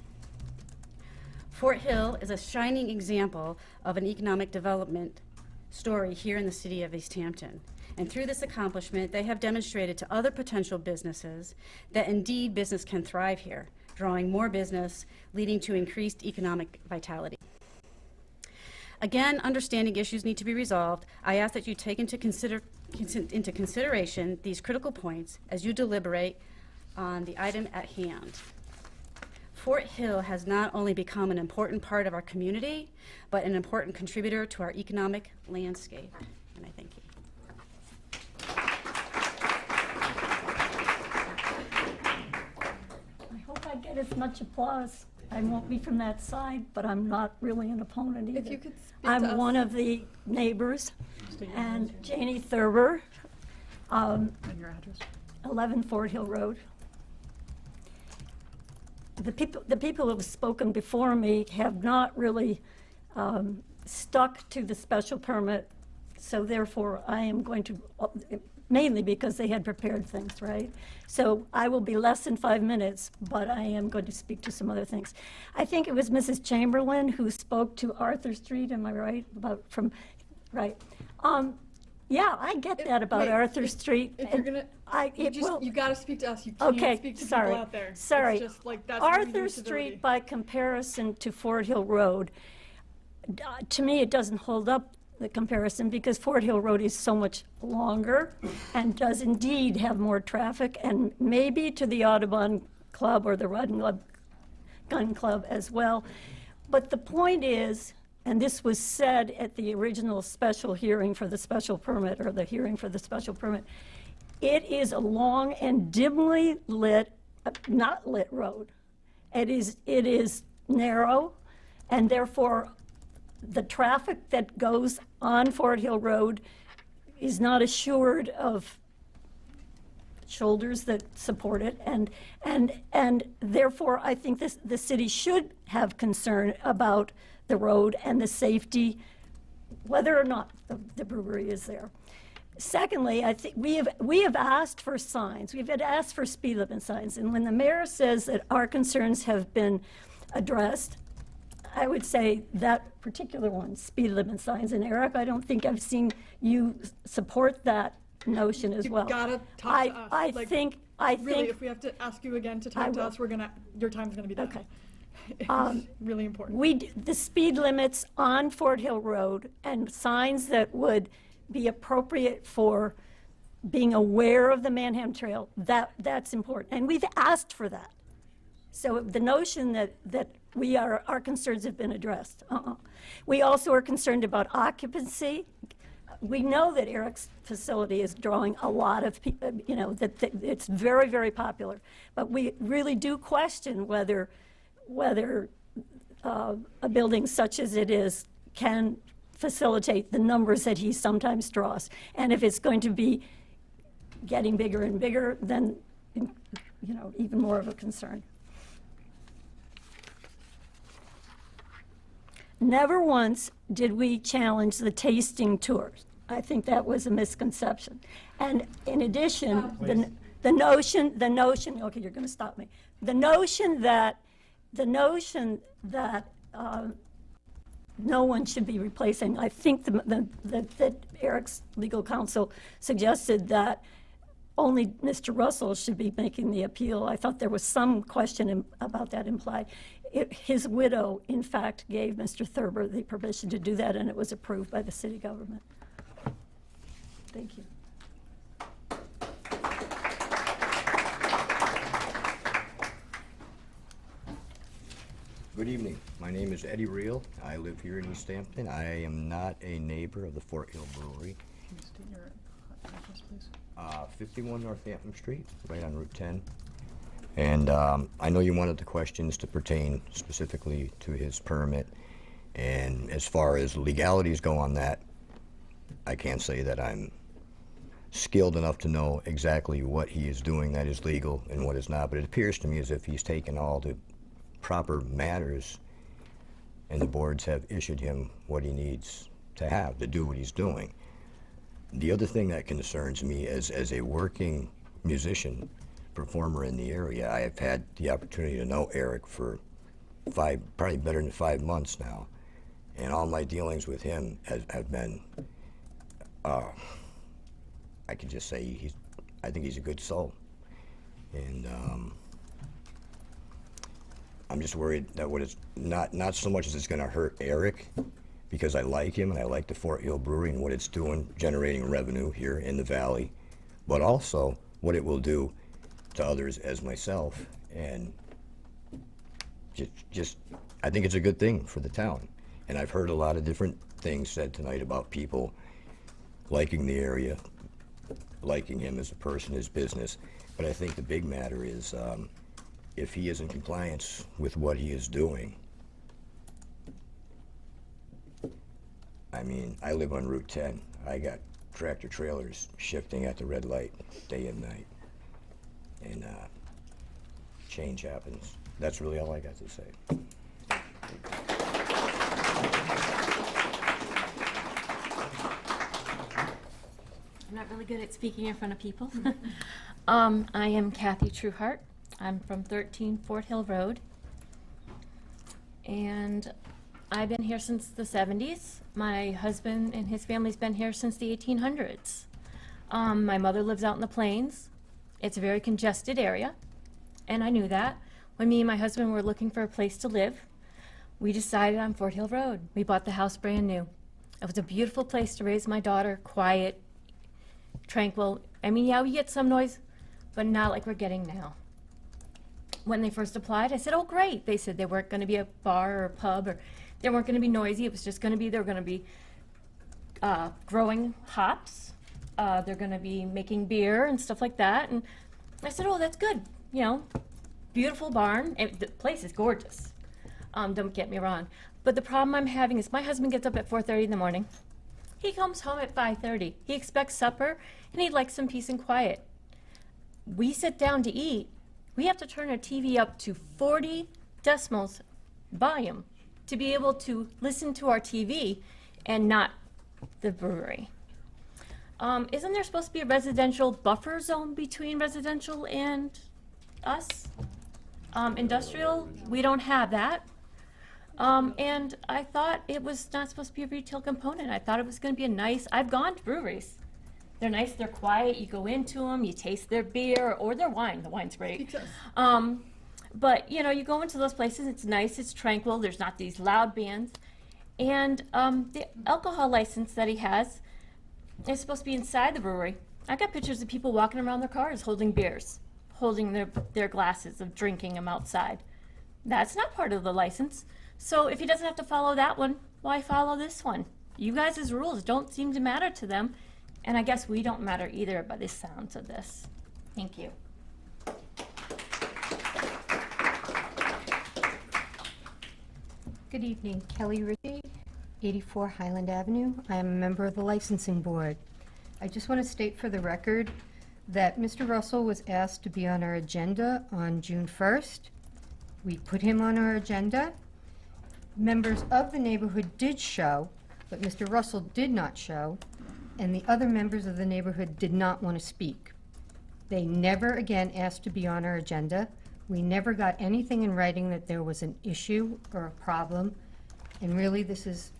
Fort Hill is a shining example of an economic development story here in the city of Easthampton. And through this accomplishment, they have demonstrated to other potential businesses that indeed business can thrive here, drawing more business, leading to increased economic vitality. Again, understanding issues need to be resolved. I ask that you take into consideration these critical points as you deliberate on the item at hand. Fort Hill has not only become an important part of our community, but an important contributor to our economic landscape. And I thank you. I hope I get as much applause. I won't be from that side, but I'm not really an opponent either. If you could speak I'm to us. one of the neighbors, and Janie Thurber, And your address? 11 Fort Hill Road. The people who have spoken before me have not really stuck to the special permit, so therefore I am going to, mainly because they had prepared things, right? So I will be less than 5 minutes, but I am going to speak to some other things. I think it was Mrs. Chamberlain who spoke to Arthur Street, am I right? Right. Yeah, I get that about wait, Arthur Street. If you're gonna, you gotta speak to us. You can't Okay, speak to sorry, people out there. sorry. It's just like that's where we Arthur need civility. Street, by comparison to Fort Hill Road, to me, it doesn't hold up the comparison because Fort Hill Road is so much longer and does indeed have more traffic, and maybe to the Audubon Club or the Gun Club as well. But the point is, and this was said at the original special hearing for the special permit, or the hearing for the special permit, it is a long and dimly lit, not lit road. It is narrow, and therefore the traffic that goes on Fort Hill Road is not assured of shoulders that support it, and therefore I think the city should have concern about the road and the safety, whether or not the brewery is there. Secondly, I think we have asked for signs. We've had asked for speed limit signs, and when the mayor says that our concerns have been addressed, I would say that particular one, speed limit signs. And Eric, I don't think I've seen you support that notion as well. You gotta talk to us. I think if we have to ask you again to talk to us, your time's gonna be done. Okay. It's really important. The speed limits on Fort Hill Road and signs that would be appropriate for being aware of the Manhattan Trail, that's important. And we've asked for that. So the notion that our concerns have been addressed. We also are concerned about occupancy. We know that Eric's facility is drawing a lot of people, that it's very, very popular. But we really do question whether a building such as it is can facilitate the numbers that he sometimes draws. And if it's going to be getting bigger and bigger, then, even more of a concern. Never once did we challenge the tasting tours. I think that was a misconception. And in addition, the notion, okay, you're going to stop me. The notion that no one should be replacing, I think that Eric's legal counsel suggested that only Mr. Russell should be making the appeal. I thought there was some question about that implied. His widow, in fact, gave Mr. Thurber the permission to do that, and it was approved by the city government. Thank you. Good evening. My name is Eddie Reel. I live here in Easthampton. I am not a neighbor of the Fort Hill Brewery. Can you state your address, please? 51 Northampton Street, right on Route 10. And I know you wanted the questions to pertain specifically to his permit. And as far as legalities go on that, I can't say that I'm skilled enough to know exactly what he is doing that is legal and what is not. But it appears to me as if he's taken all the proper matters and the boards have issued him what he needs to have to do what he's doing. The other thing that concerns me as a working musician, performer in the area, I have had the opportunity to know Eric for probably better than 5 months now. And all my dealings with him have been, I can just say I think he's a good soul. And I'm just worried that what it's not so much as it's going to hurt Eric, because I like him and I like the Fort Hill Brewery and what it's doing, generating revenue here in the valley, but also what it will do to others as myself. And just I think it's a good thing for the town. And I've heard a lot of different things said tonight about people liking the area, liking him as a person, his business. But I think the big matter is if he is in compliance with what he is doing. I mean, I live on Route 10. I got tractor trailers shifting at the red light day and night. And change happens. That's really all I got to say. I'm not really good at speaking in front of people. I am Kathy Trueheart. I'm from 13 Fort Hill Road. And I've been here since the 70s. My husband and his family's been here since the 1800s. My mother lives out in the plains. It's a very congested area, and I knew that. When me and my husband were looking for a place to live, we decided on Fort Hill Road. We bought the house brand new. It was a beautiful place to raise my daughter, quiet, tranquil. I mean, yeah, we get some noise, but not like we're getting now. When they first applied, I said, oh, great. They said they weren't going to be a bar or a pub, or they weren't going to be noisy. It was just going to be, they were going to be growing hops. They're going to be making beer and stuff like that. And I said, oh, that's good. You know, beautiful barn. The place is gorgeous. Don't get me wrong. But the problem I'm having is my husband gets up at 4:30 in the morning. He comes home at 5:30. He expects supper, and he'd like some peace and quiet. We sit down to eat. We have to turn our TV up to 40 decibels volume to be able to listen to our TV and not the brewery. Isn't there supposed to be a residential buffer zone between residential and us? Industrial, we don't have that. And I thought it was not supposed to be a retail component. I thought it was going to be a nice, I've gone to breweries. They're nice, they're quiet, you go into them, you taste their beer or their wine. The wine's great. But, you know, you go into those places, it's nice, it's tranquil, there's not these loud bands. And the alcohol license that he has is supposed to be inside the brewery. I got pictures of people walking around their cars holding beers, holding their glasses of drinking them outside. That's not part of the license. So if he doesn't have to follow that one, why follow this one? You guys' rules don't seem to matter to them, and I guess we don't matter either by the sounds of this. Thank you. Good evening, Kelly Ritchie, 84 Highland Avenue. I am a member of the licensing board. I just want to state for the record that Mr. Russell was asked to be on our agenda on June 1st. We put him on our agenda. Members of the neighborhood did show, but Mr. Russell did not show, and the other members of the neighborhood did not want to speak. They never again asked to be on our agenda. We never got anything in writing that there was an issue or a problem, and really this is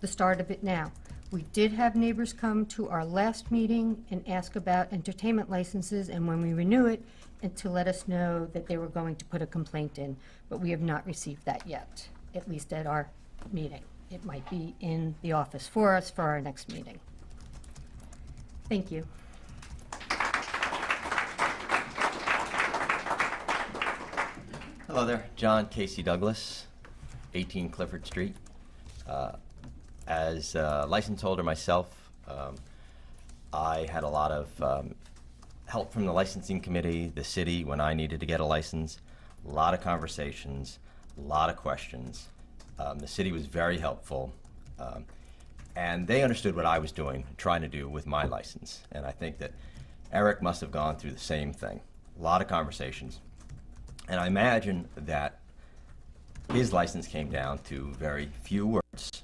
the start of it now. We did have neighbors come to our last meeting and ask about entertainment licenses, and when we renew it, and to let us know that they were going to put a complaint in, but we have not received that yet, at least at our meeting. It might be in the office for us for our next meeting. Thank you. Hello there, John Casey Douglas, 18 Clifford Street. As a license holder myself, I had a lot of help from the licensing committee, the city, when I needed to get a license. A lot of conversations, a lot of questions. The city was very helpful, and they understood what I was doing, trying to do with my license. And I think that Eric must have gone through the same thing. A lot of conversations. And I imagine that his license came down to very few words,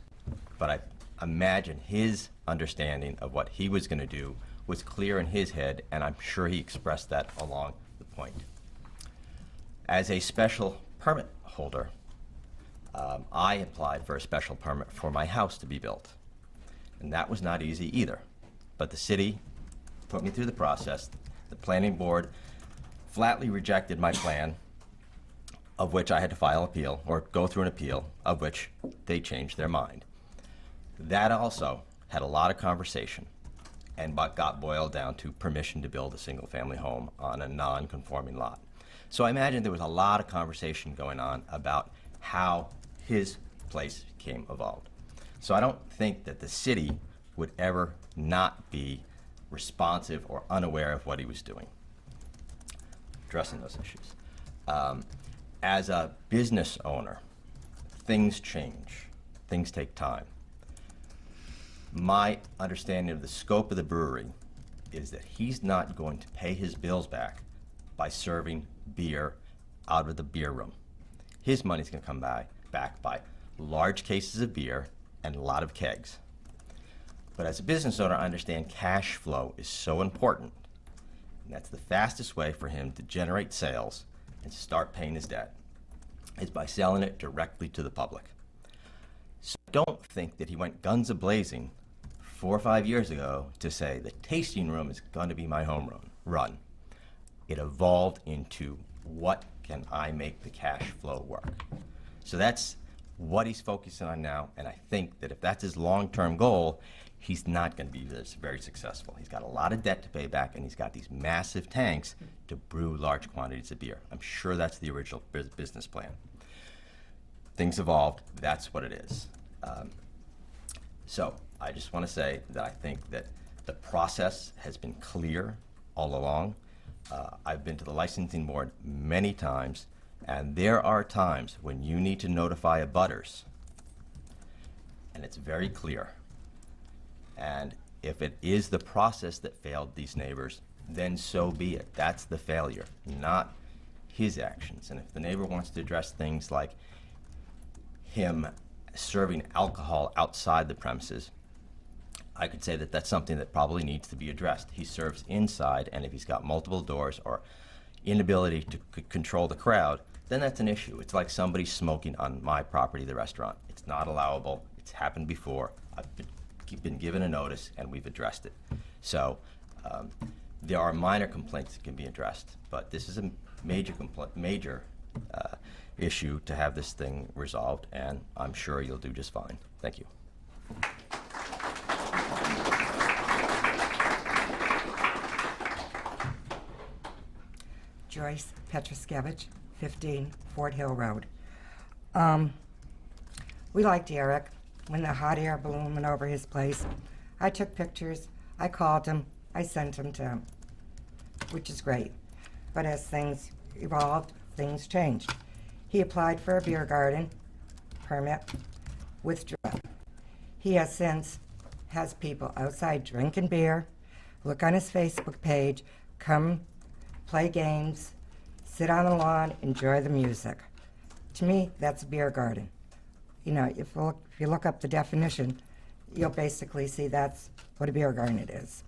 but I imagine his understanding of what he was going to do was clear in his head, and I'm sure he expressed that along the point. As a special permit holder, I applied for a special permit for my house to be built, and that was not easy either. But the city put me through the process. The planning board flatly rejected my plan, of which I had to file appeal, or go through an appeal, of which they changed their mind. That also had a lot of conversation, and but got boiled down to permission to build a single-family home on a non-conforming lot. So I imagine there was a lot of conversation going on about how his place became evolved. So I don't think that the city would ever not be responsive or unaware of what he was doing, addressing those issues. As a business owner, things change. Things take time. My understanding of the scope of the brewery is that he's not going to pay his bills back by serving beer out of the beer room. His money's going to come back by large cases of beer and a lot of kegs. But as a business owner, I understand cash flow is so important, and that's the fastest way for him to generate sales and start paying his debt is by selling it directly to the public. So don't think that he went guns a-blazing 4 or 5 years ago to say the tasting room is going to be my home run. It evolved into what can I make the cash flow work. So that's what he's focusing on now, and I think that if that's his long-term goal, he's not going to be very successful. He's got a lot of debt to pay back, and he's got these massive tanks to brew large quantities of beer. I'm sure that's the original business plan. Things evolved. That's what it is. So I just want to say that I think that the process has been clear all along. I've been to the licensing board many times, and there are times when you need to notify abutters, and it's very clear. And if it is the process that failed these neighbors, then so be it. That's the failure, not his actions. And if the neighbor wants to address things like him serving alcohol outside the premises, I could say that that's something that probably needs to be addressed. He serves inside, and if he's got multiple doors or inability to control the crowd, then that's an issue. It's like somebody smoking on my property, the restaurant. It's not allowable. It's happened before. I've been given a notice, and we've addressed it. So there are minor complaints that can be addressed, but this is a major issue to have this thing resolved, and I'm sure you'll do just fine. Thank you. Joyce Petroskevich, 15 Fort Hill Road. We liked Eric when the hot air balloon went over his place. I took pictures, I called him, I sent them to him, which is great. But as things evolved, things changed. He applied for a beer garden permit, withdrew it. He has since has people outside drinking beer, look on his Facebook page, come play games, sit on the lawn, enjoy the music. To me, that's a beer garden. You know, if you look up the definition, you'll basically see that's what a beer garden it is.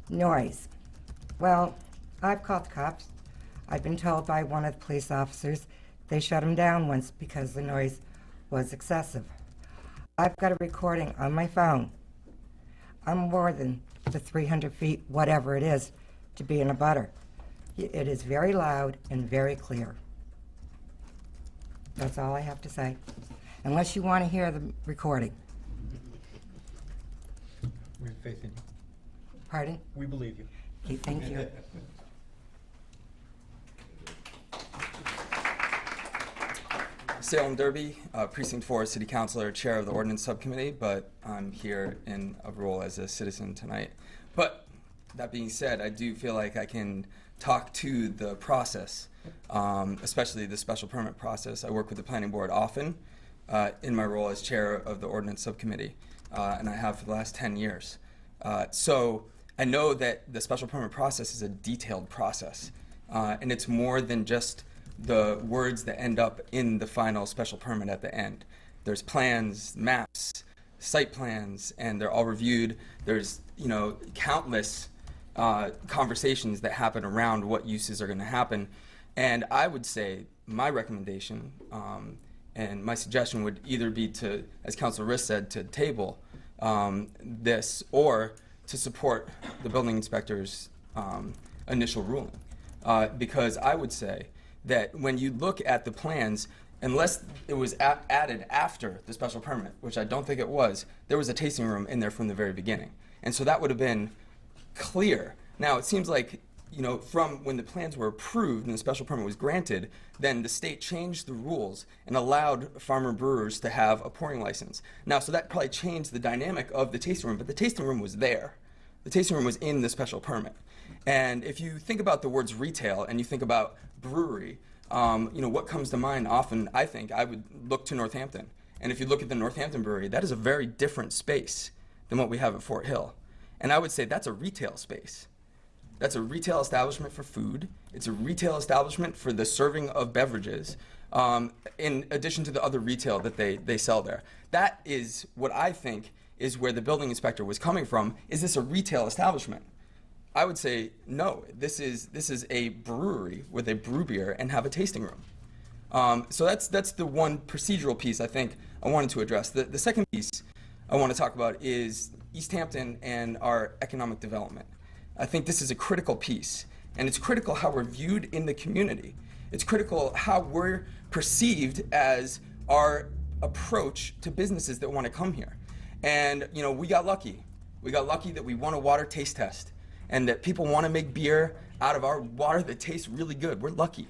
Noise. Well, I've called the cops. I've been told by one of the police officers they shut him down once because the noise was excessive. I've got a recording on my phone. I'm more than the 300 feet, whatever it is, to be in a butter. It is very loud and very clear. That's all I have to say. Unless you want to hear the recording. We have faith in you. Pardon? We believe you. Okay, thank you. Salem Derby, Precinct 4 City Councilor, Chair of the Ordinance Subcommittee, but I'm here in a role as a citizen tonight. But that being said, I do feel like I can talk to the process, especially the special permit process. I work with the Planning Board often in my role as Chair of the Ordinance Subcommittee, and I have for the last 10 years. So I know that the special permit process is a detailed process, and it's more than just the words that end up in the final special permit at the end. There's plans, maps, site plans, and they're all reviewed. There's, you know, countless conversations that happen around what uses are going to happen. And I would say my recommendation and my suggestion would either be to, as Councilor Riss said, to table this or to support the building inspector's initial ruling. Because I would say that when you look at the plans, unless it was added after the special permit, which I don't think it was, there was a tasting room in there from the very beginning. And so that would have been clear. Now, it seems like, you know, from when the plans were approved and the special permit was granted, then the state changed the rules and allowed farmer brewers to have a pouring license. Now, so that probably changed the dynamic of the tasting room, but the tasting room was there. The tasting room was in the special permit. And if you think about the words retail and you think about brewery, you know, what comes to mind often, I think, I would look to Northampton. And if you look at the Northampton Brewery, that is a very different space than what we have at Fort Hill. And I would say that's a retail space. That's a retail establishment for food. It's a retail establishment for the serving of beverages, in addition to the other retail that they sell there. That is what I think is where the building inspector was coming from. Is this a retail establishment? I would say no. This is a brewery where they brew beer and have a tasting room. So that's the one procedural piece I think I wanted to address. The second piece I want to talk about is Easthampton and our economic development. I think this is a critical piece, and it's critical how we're viewed in the community. It's critical how we're perceived as our approach to businesses that want to come here. And you know, we got lucky. We got lucky that we won a water taste test, and that people want to make beer out of our water that tastes really good. We're lucky.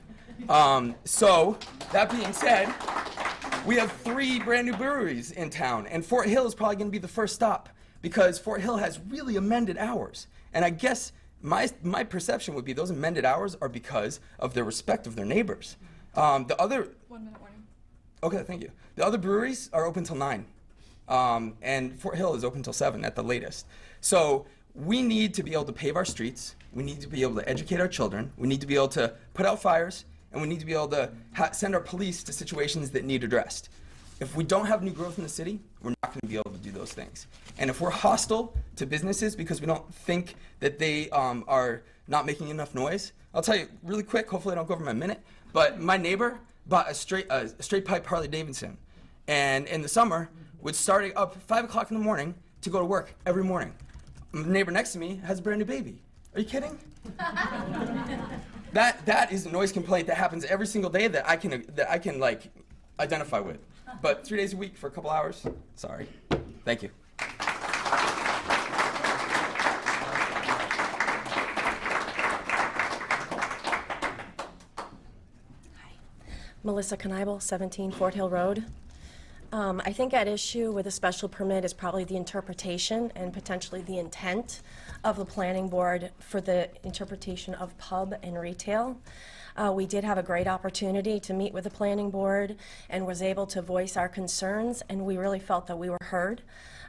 So that being said, we have 3 brand new breweries in town, and Fort Hill is probably going to be the first stop because Fort Hill has really amended hours. And I guess my perception would be those amended hours are because of their respect of their neighbors. The other 1 minute warning. Okay, thank you. The other breweries are open till 9, and Fort Hill is open till 7 at the latest. So we need to be able to pave our streets. We need to be able to educate our children. We need to be able to put out fires, and we need to be able to send our police to situations that need addressed. If we don't have new growth in the city, we're not going to be able to do those things. And if we're hostile to businesses because we don't think that they are not making enough noise, I'll tell you really quick, hopefully I don't go over my minute, but my neighbor bought a straight pipe Harley Davidson, and in the summer would start up at 5 o'clock in the morning to go to work every morning. The neighbor next to me has a brand new baby. Are you kidding? That is a noise complaint that happens every single day that I can like identify with. But 3 days a week for a couple hours, sorry. Thank you. Melissa Knievel, 17 Fort Hill Road. I think at issue with a special permit is probably the interpretation and potentially the intent of the planning board for the interpretation of pub and retail. We did have a great opportunity to meet with the planning board and was able to voice our concerns, and we really felt that we were heard.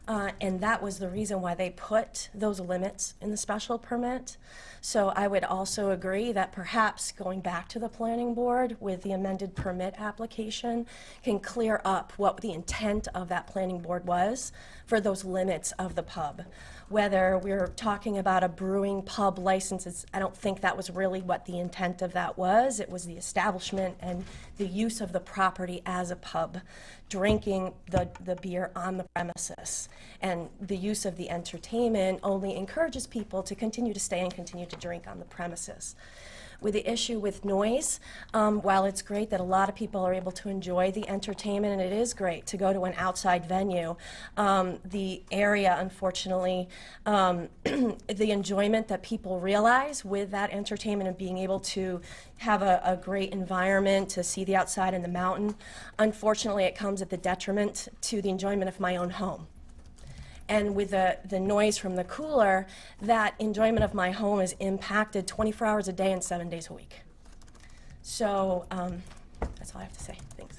And that was the reason why they put those limits in the special permit. So I would also agree that perhaps going back to the planning board with the amended permit application can clear up what the intent of that planning board was for those limits of the pub. Whether we're talking about a brewing pub license, I don't think that was really what the intent of that was. It was the establishment and the use of the property as a pub, drinking the beer on the premises. And the use of the entertainment only encourages people to continue to stay and continue to drink on the premises. With the issue with noise, while it's great that a lot of people are able to enjoy the entertainment, and it is great to go to an outside venue, the area, unfortunately, the enjoyment that people realize with that entertainment and being able to have a great environment to see the outside and the mountain, unfortunately, it comes at the detriment to the enjoyment of my own home. And with the noise from the cooler, that enjoyment of my home is impacted 24 hours a day and 7 days a week. So that's all I have to say. Thanks.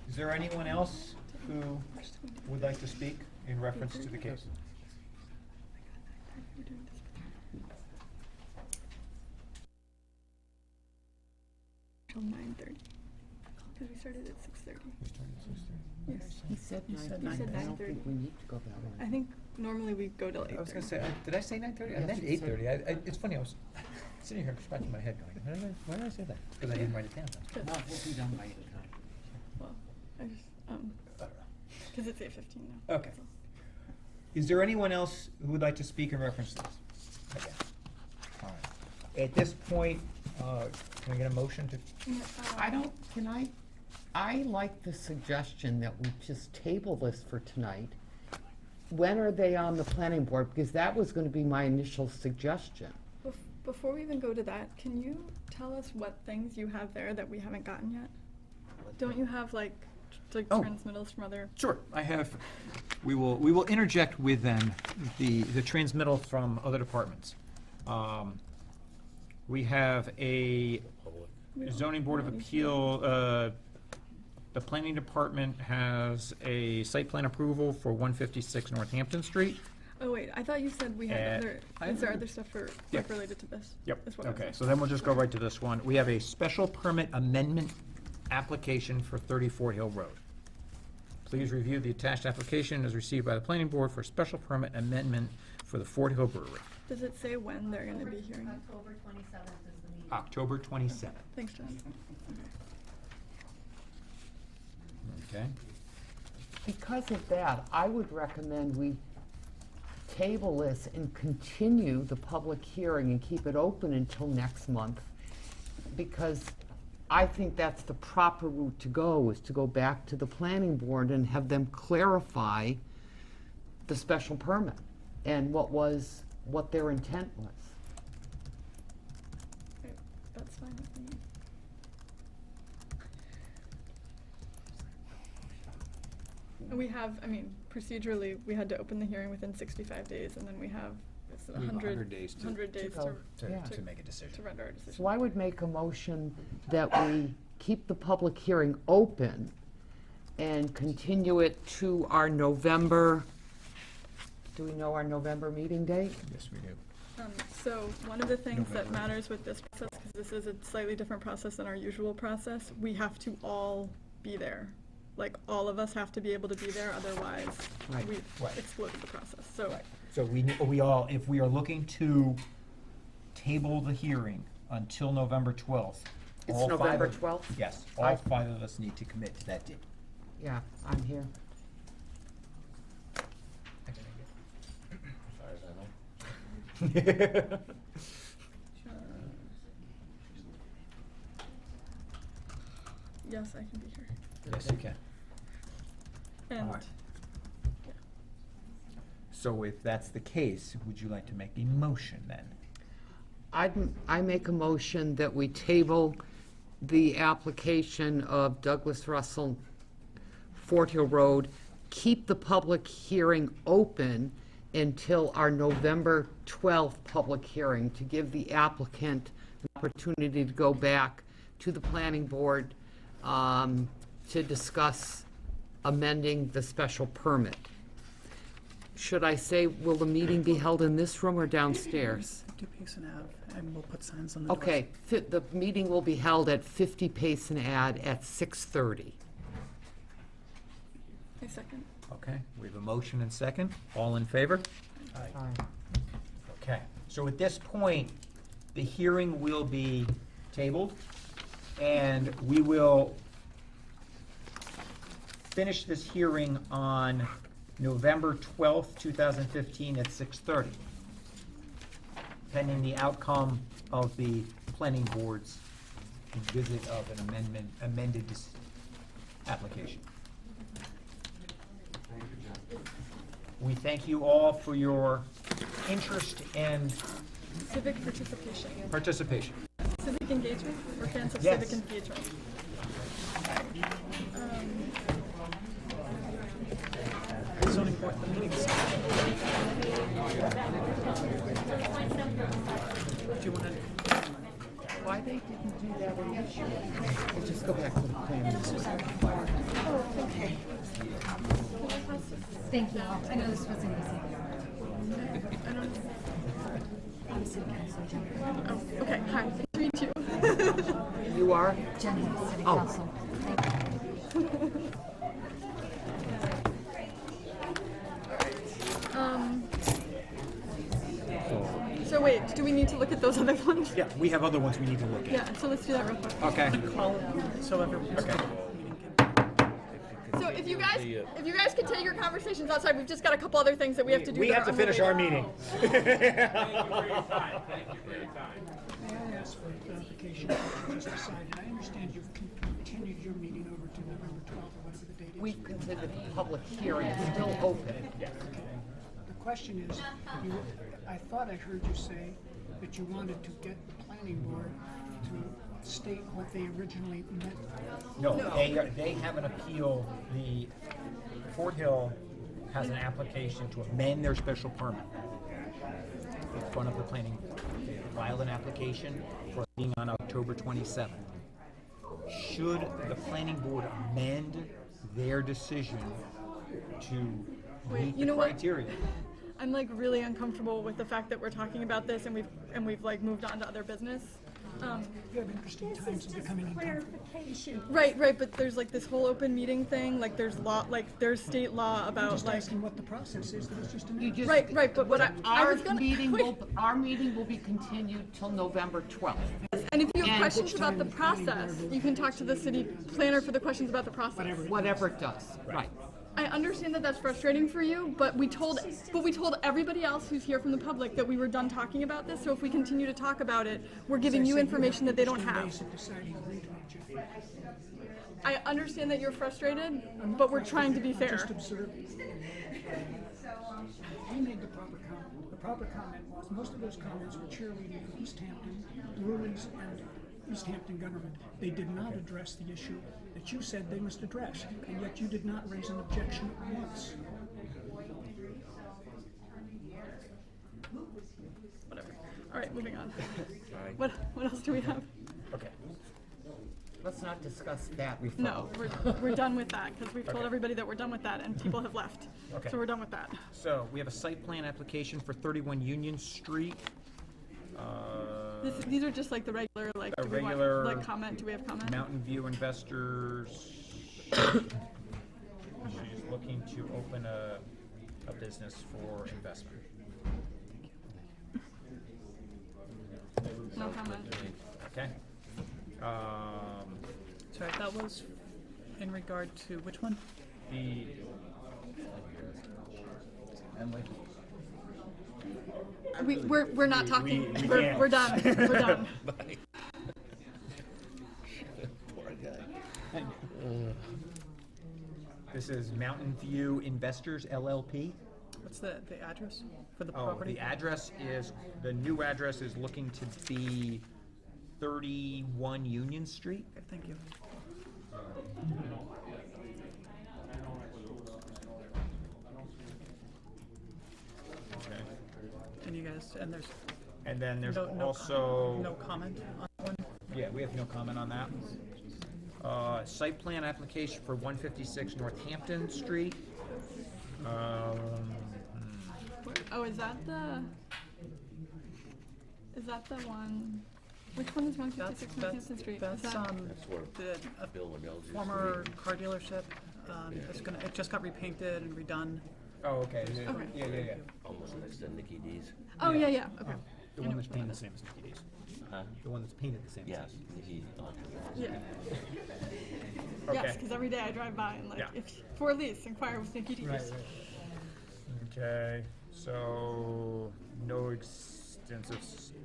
Is there anyone else who would like to speak in reference to the case? Till 9:30, because we started at 6:30. We started at 6:30. Yes. He said You said 9:30. I don't 9:30. think we need to go that long. I think normally we go till 8:30. I was going to say, did I say 9:30? I Yes, meant you said- 8:30. It's funny, I was sitting here scratching my head going, why did I say that? Because I didn't write it down. Good. No, we'll be done by 8:00. Well, I just, because it's 8:15 now. Okay. Is there anyone else who would like to speak in reference to this? Okay. All right. At this point, can I get a motion to? I like the suggestion that we just table this for tonight. When are they on the planning board? Because that was going to be my initial suggestion. Before we even go to that, can you tell us what things you have there that we haven't gotten yet? Don't you have like Oh. transmittals from other? Sure, I have, we will interject with them the transmittal from other departments. We have a zoning board of appeal, the planning department has a site plan approval for 156 Northampton Street. Oh wait, I thought you said we had other. Is there other stuff for Yeah. like related to this? Yep, Is what I was okay, asking. so then we'll just go right to this one. We have a special permit amendment application for 30 Fort Hill Road. Please review the attached application as received by the planning board for special permit amendment for the Fort Hill Brewery. Does it say when they're going to be hearing? October 27th is the meeting. October 27th. Thanks, John. Okay. Because of that, I would recommend we table this and continue the public hearing and keep it open until next month. Because I think that's the proper route to go, is to go back to the planning board and have them clarify the special permit and what their intent was. Okay, that's fine with me. And we have, I mean, procedurally, we had to open the hearing within 65 days, and then we have it's We have 100 days to- 100 days go. Yeah. To make a decision. to render our decision. So I would make a motion that we keep the public hearing open and continue it to our November, do we know our November meeting date? Yes, we do. So one of the things that matters with this process, because this is a slightly different process than our usual process, we have to all be there. Like, all of us have to be able to be there, otherwise Right. we've Right. exploded the process. So So we all, if we are looking to table the hearing until November 12th. It's all five November of- 12th? Yes, all 5 of us need to commit to that date. Yeah, I'm here. yes, I can be here. Yes, you can. And All right. So if that's the case, would you like to make a motion then? I make a motion that we table the application of Douglas Russell, Fort Hill Road, keep the public hearing open until our November 12th public hearing to give the applicant opportunity to go back to the planning board to discuss amending the special permit. Should I say, will the meeting be held in this room or downstairs? 50 Payson Ave, and we'll put signs on the doors. Okay, the meeting will be held at 50 Payson Ave at 6:30. A second. Okay, we have a motion and second. All in favor? Aye. Okay, so at this point, the hearing will be tabled, and we will finish this hearing on November 12th, 2015 at 6:30, pending the outcome of the planning board's visit of an amended application. We thank you all for your interest and Civic participation. participation. Civic engagement? We're fans of Yes. civic engagement. Zoning board, the meeting's. Do you want to? Why they didn't do that initially? We'll just go back to the planning board. Oh, okay. Thank you. I know this wasn't easy. I don't. I'm city council. Oh, okay, hi, nice to meet you. You are? Jenny, city Oh. council. Thank you. So wait, do we need to look at those other ones? Yeah, we have other ones we need to look at. Yeah, so let's do that real quick. Okay. Call it, so everyone's. Okay. So if you guys can take your conversations outside, we've just got a couple other things that we have to do. We that have to are finish our unrelated. meeting. May I ask for clarification? Just decided. I understand you've continued your meeting over to November 12th or whatever the date is. We've considered the public hearing still open. The question is, I thought I heard you say that you wanted to get the planning board to state what they originally meant. No, they have an appeal. The Fort Hill has an application to amend their special permit in front of the planning board. They filed an application for a meeting on October 27th. Should the planning board amend their decision to Wait, meet you the know what? criteria? I'm like really uncomfortable with the fact that we're talking about this and we've like moved on to other business. You have interesting times of becoming uncomfortable. Right, but there's like this whole open meeting thing, like there's state law about Just like. asking what the process is, that it's just an. Right, but what I Our was gonna. meeting wait. our meeting will be continued till November 12th. And if you have And questions about the process, you can talk to the city planner for the questions about the process. Whatever it does, right. I understand that that's frustrating for you, but we told everybody else who's here from the public that we were done talking about this, so if we continue to talk about it, we're giving you information that they don't have. I understand that you're frustrated, but we're trying to be fair. Just observe. You made the proper comment. The proper comment was, most of those comments were cheerleading for Easthampton breweries and Easthampton government. They did not address the issue that you said they must address, and yet you did not raise an objection once. Whatever. All right, moving on. What else do we have? Okay. Let's not discuss that referral. No, we're done with that because we've told everybody that we're done with that and people have left. Okay. So we're done with that. So we have a site plan application for 31 Union Street. These are just like the regular, like, A do we regular want, like, comment? Do we have comment? Mountain View Investors. She's looking to open a business for investment. No comment. Okay. Sorry, that was in regard to which one? The Emily. We're not talking. we We're can't. done. We're done. Poor guy. This is Mountain View Investors LLP. What's the address for the Oh, property? the address is, the new address is looking to be 31 Union Street. Okay, thank you. Okay. And you guys, and there's And then there's No also. No comment on that one? Yeah, we have no comment on that. Site plan application for 156 Northampton Street. Oh, is that the one, which one is 156 Northampton Street? Is That's, that- the former car dealership. It just got repainted and redone. Oh, okay. Okay. Yeah. Almost next to Nikki D's. Oh, yeah, okay. The one that's painted the same as Nikki D's. Huh? The one that's painted the same as Yes, Nikki. Yeah. Okay. Yes, because every day I drive by and like, Yeah. if, for lease, inquire with Nikki D's. Right. Okay, so no extensive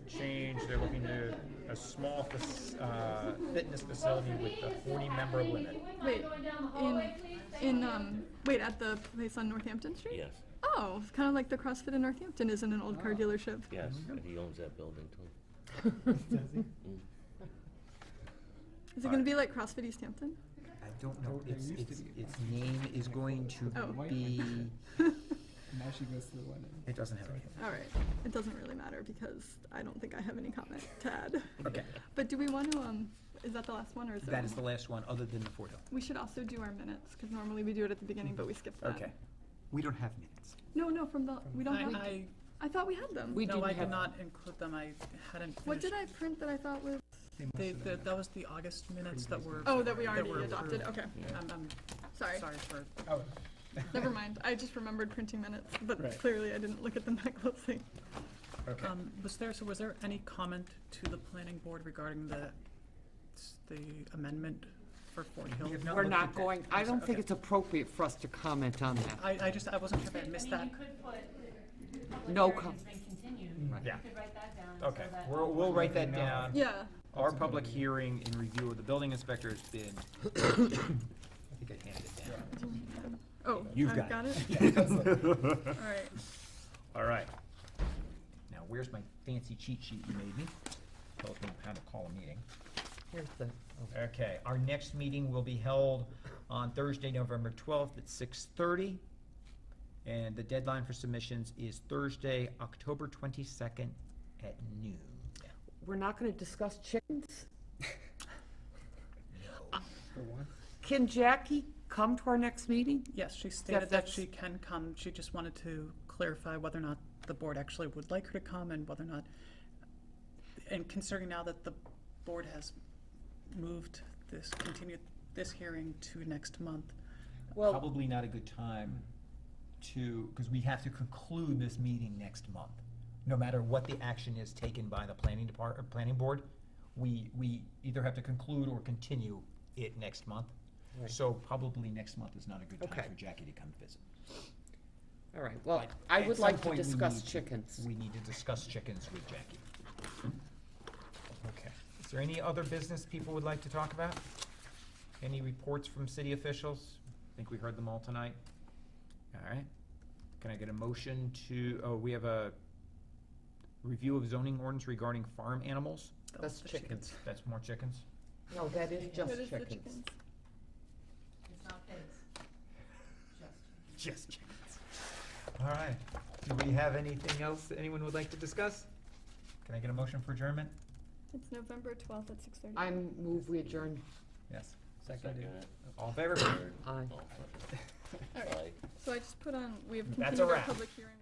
change. They're looking to a small fitness facility with a 40-member limit. Wait, wait, at the place on Northampton Street? Yes. Oh, it's kind of like the CrossFit in Northampton isn't an old car dealership. Yes, and he owns that building too. Is it going to be like CrossFit Easthampton? I don't know. Its name is going to Oh. be. Now she goes to the one. It doesn't have anything. All right, it doesn't really matter because I don't think I have any comment to add. Okay. But do we want to, is that the last one or is there? That is the last one, other than the Fort Hill. We should also do our minutes because normally we do it at the beginning, but we skipped that. Okay. We don't have minutes. No, from the, we don't have. I I thought we had them. No, I did not include them. I hadn't What finished. did I print that I thought was? That was the August minutes that were. Oh, that we already adopted, approved. okay. I'm Sorry. sorry for. Oh. Never mind. I just remembered printing minutes, but Right. clearly I didn't look at them that closely. Okay. Was there any comment to the planning board regarding the amendment for Fort Hill? We're not going, I don't think it's appropriate for us to comment on that. I wasn't sure if I missed that. No com- Yeah. Okay, we'll write that down. Yeah. Our public hearing in review of the building inspector has been, I think I handed it down. Oh, You've I've got it. All right. All right. Now, where's my fancy cheat sheet you made me? Tells me how to call a meeting. Here's the, Okay, our next meeting will be held on Thursday, November 12th at 6:30. And the deadline for submissions is Thursday, October 22nd at noon. we're not going to discuss chickens? For what? Can Jackie come to our next meeting? Yes, she stated that that's- she can come. She just wanted to clarify whether or not the board actually would like her to come and whether or not, and considering now that the board has continued this hearing to next month. Well, Probably not a good time because we have to conclude this meeting next month. No matter what the action is taken by the planning board, we either have to conclude or continue it next month. Right. So probably next month is not a good time Okay. for Jackie to come visit. all right, well, But I at would some like to point, we discuss need chickens. We need to discuss chickens with Jackie. Okay. Is there any other business people would like to talk about? Any reports from city officials? I think we heard them all tonight. All right. Can I get a motion we have a review of zoning ordinance regarding farm animals? That's chickens. That's more chickens? No, that is That just is the chickens. chickens. It's not pigs. Just chickens. All right. Do we have anything else that anyone would like to discuss? Can I get a motion for adjournment? It's November 12th at 6:30. I move we adjourn. Yes. Second. All in favor? Third. Aye. All right. So I just put on, we have That's continued a our wrap. public hearing.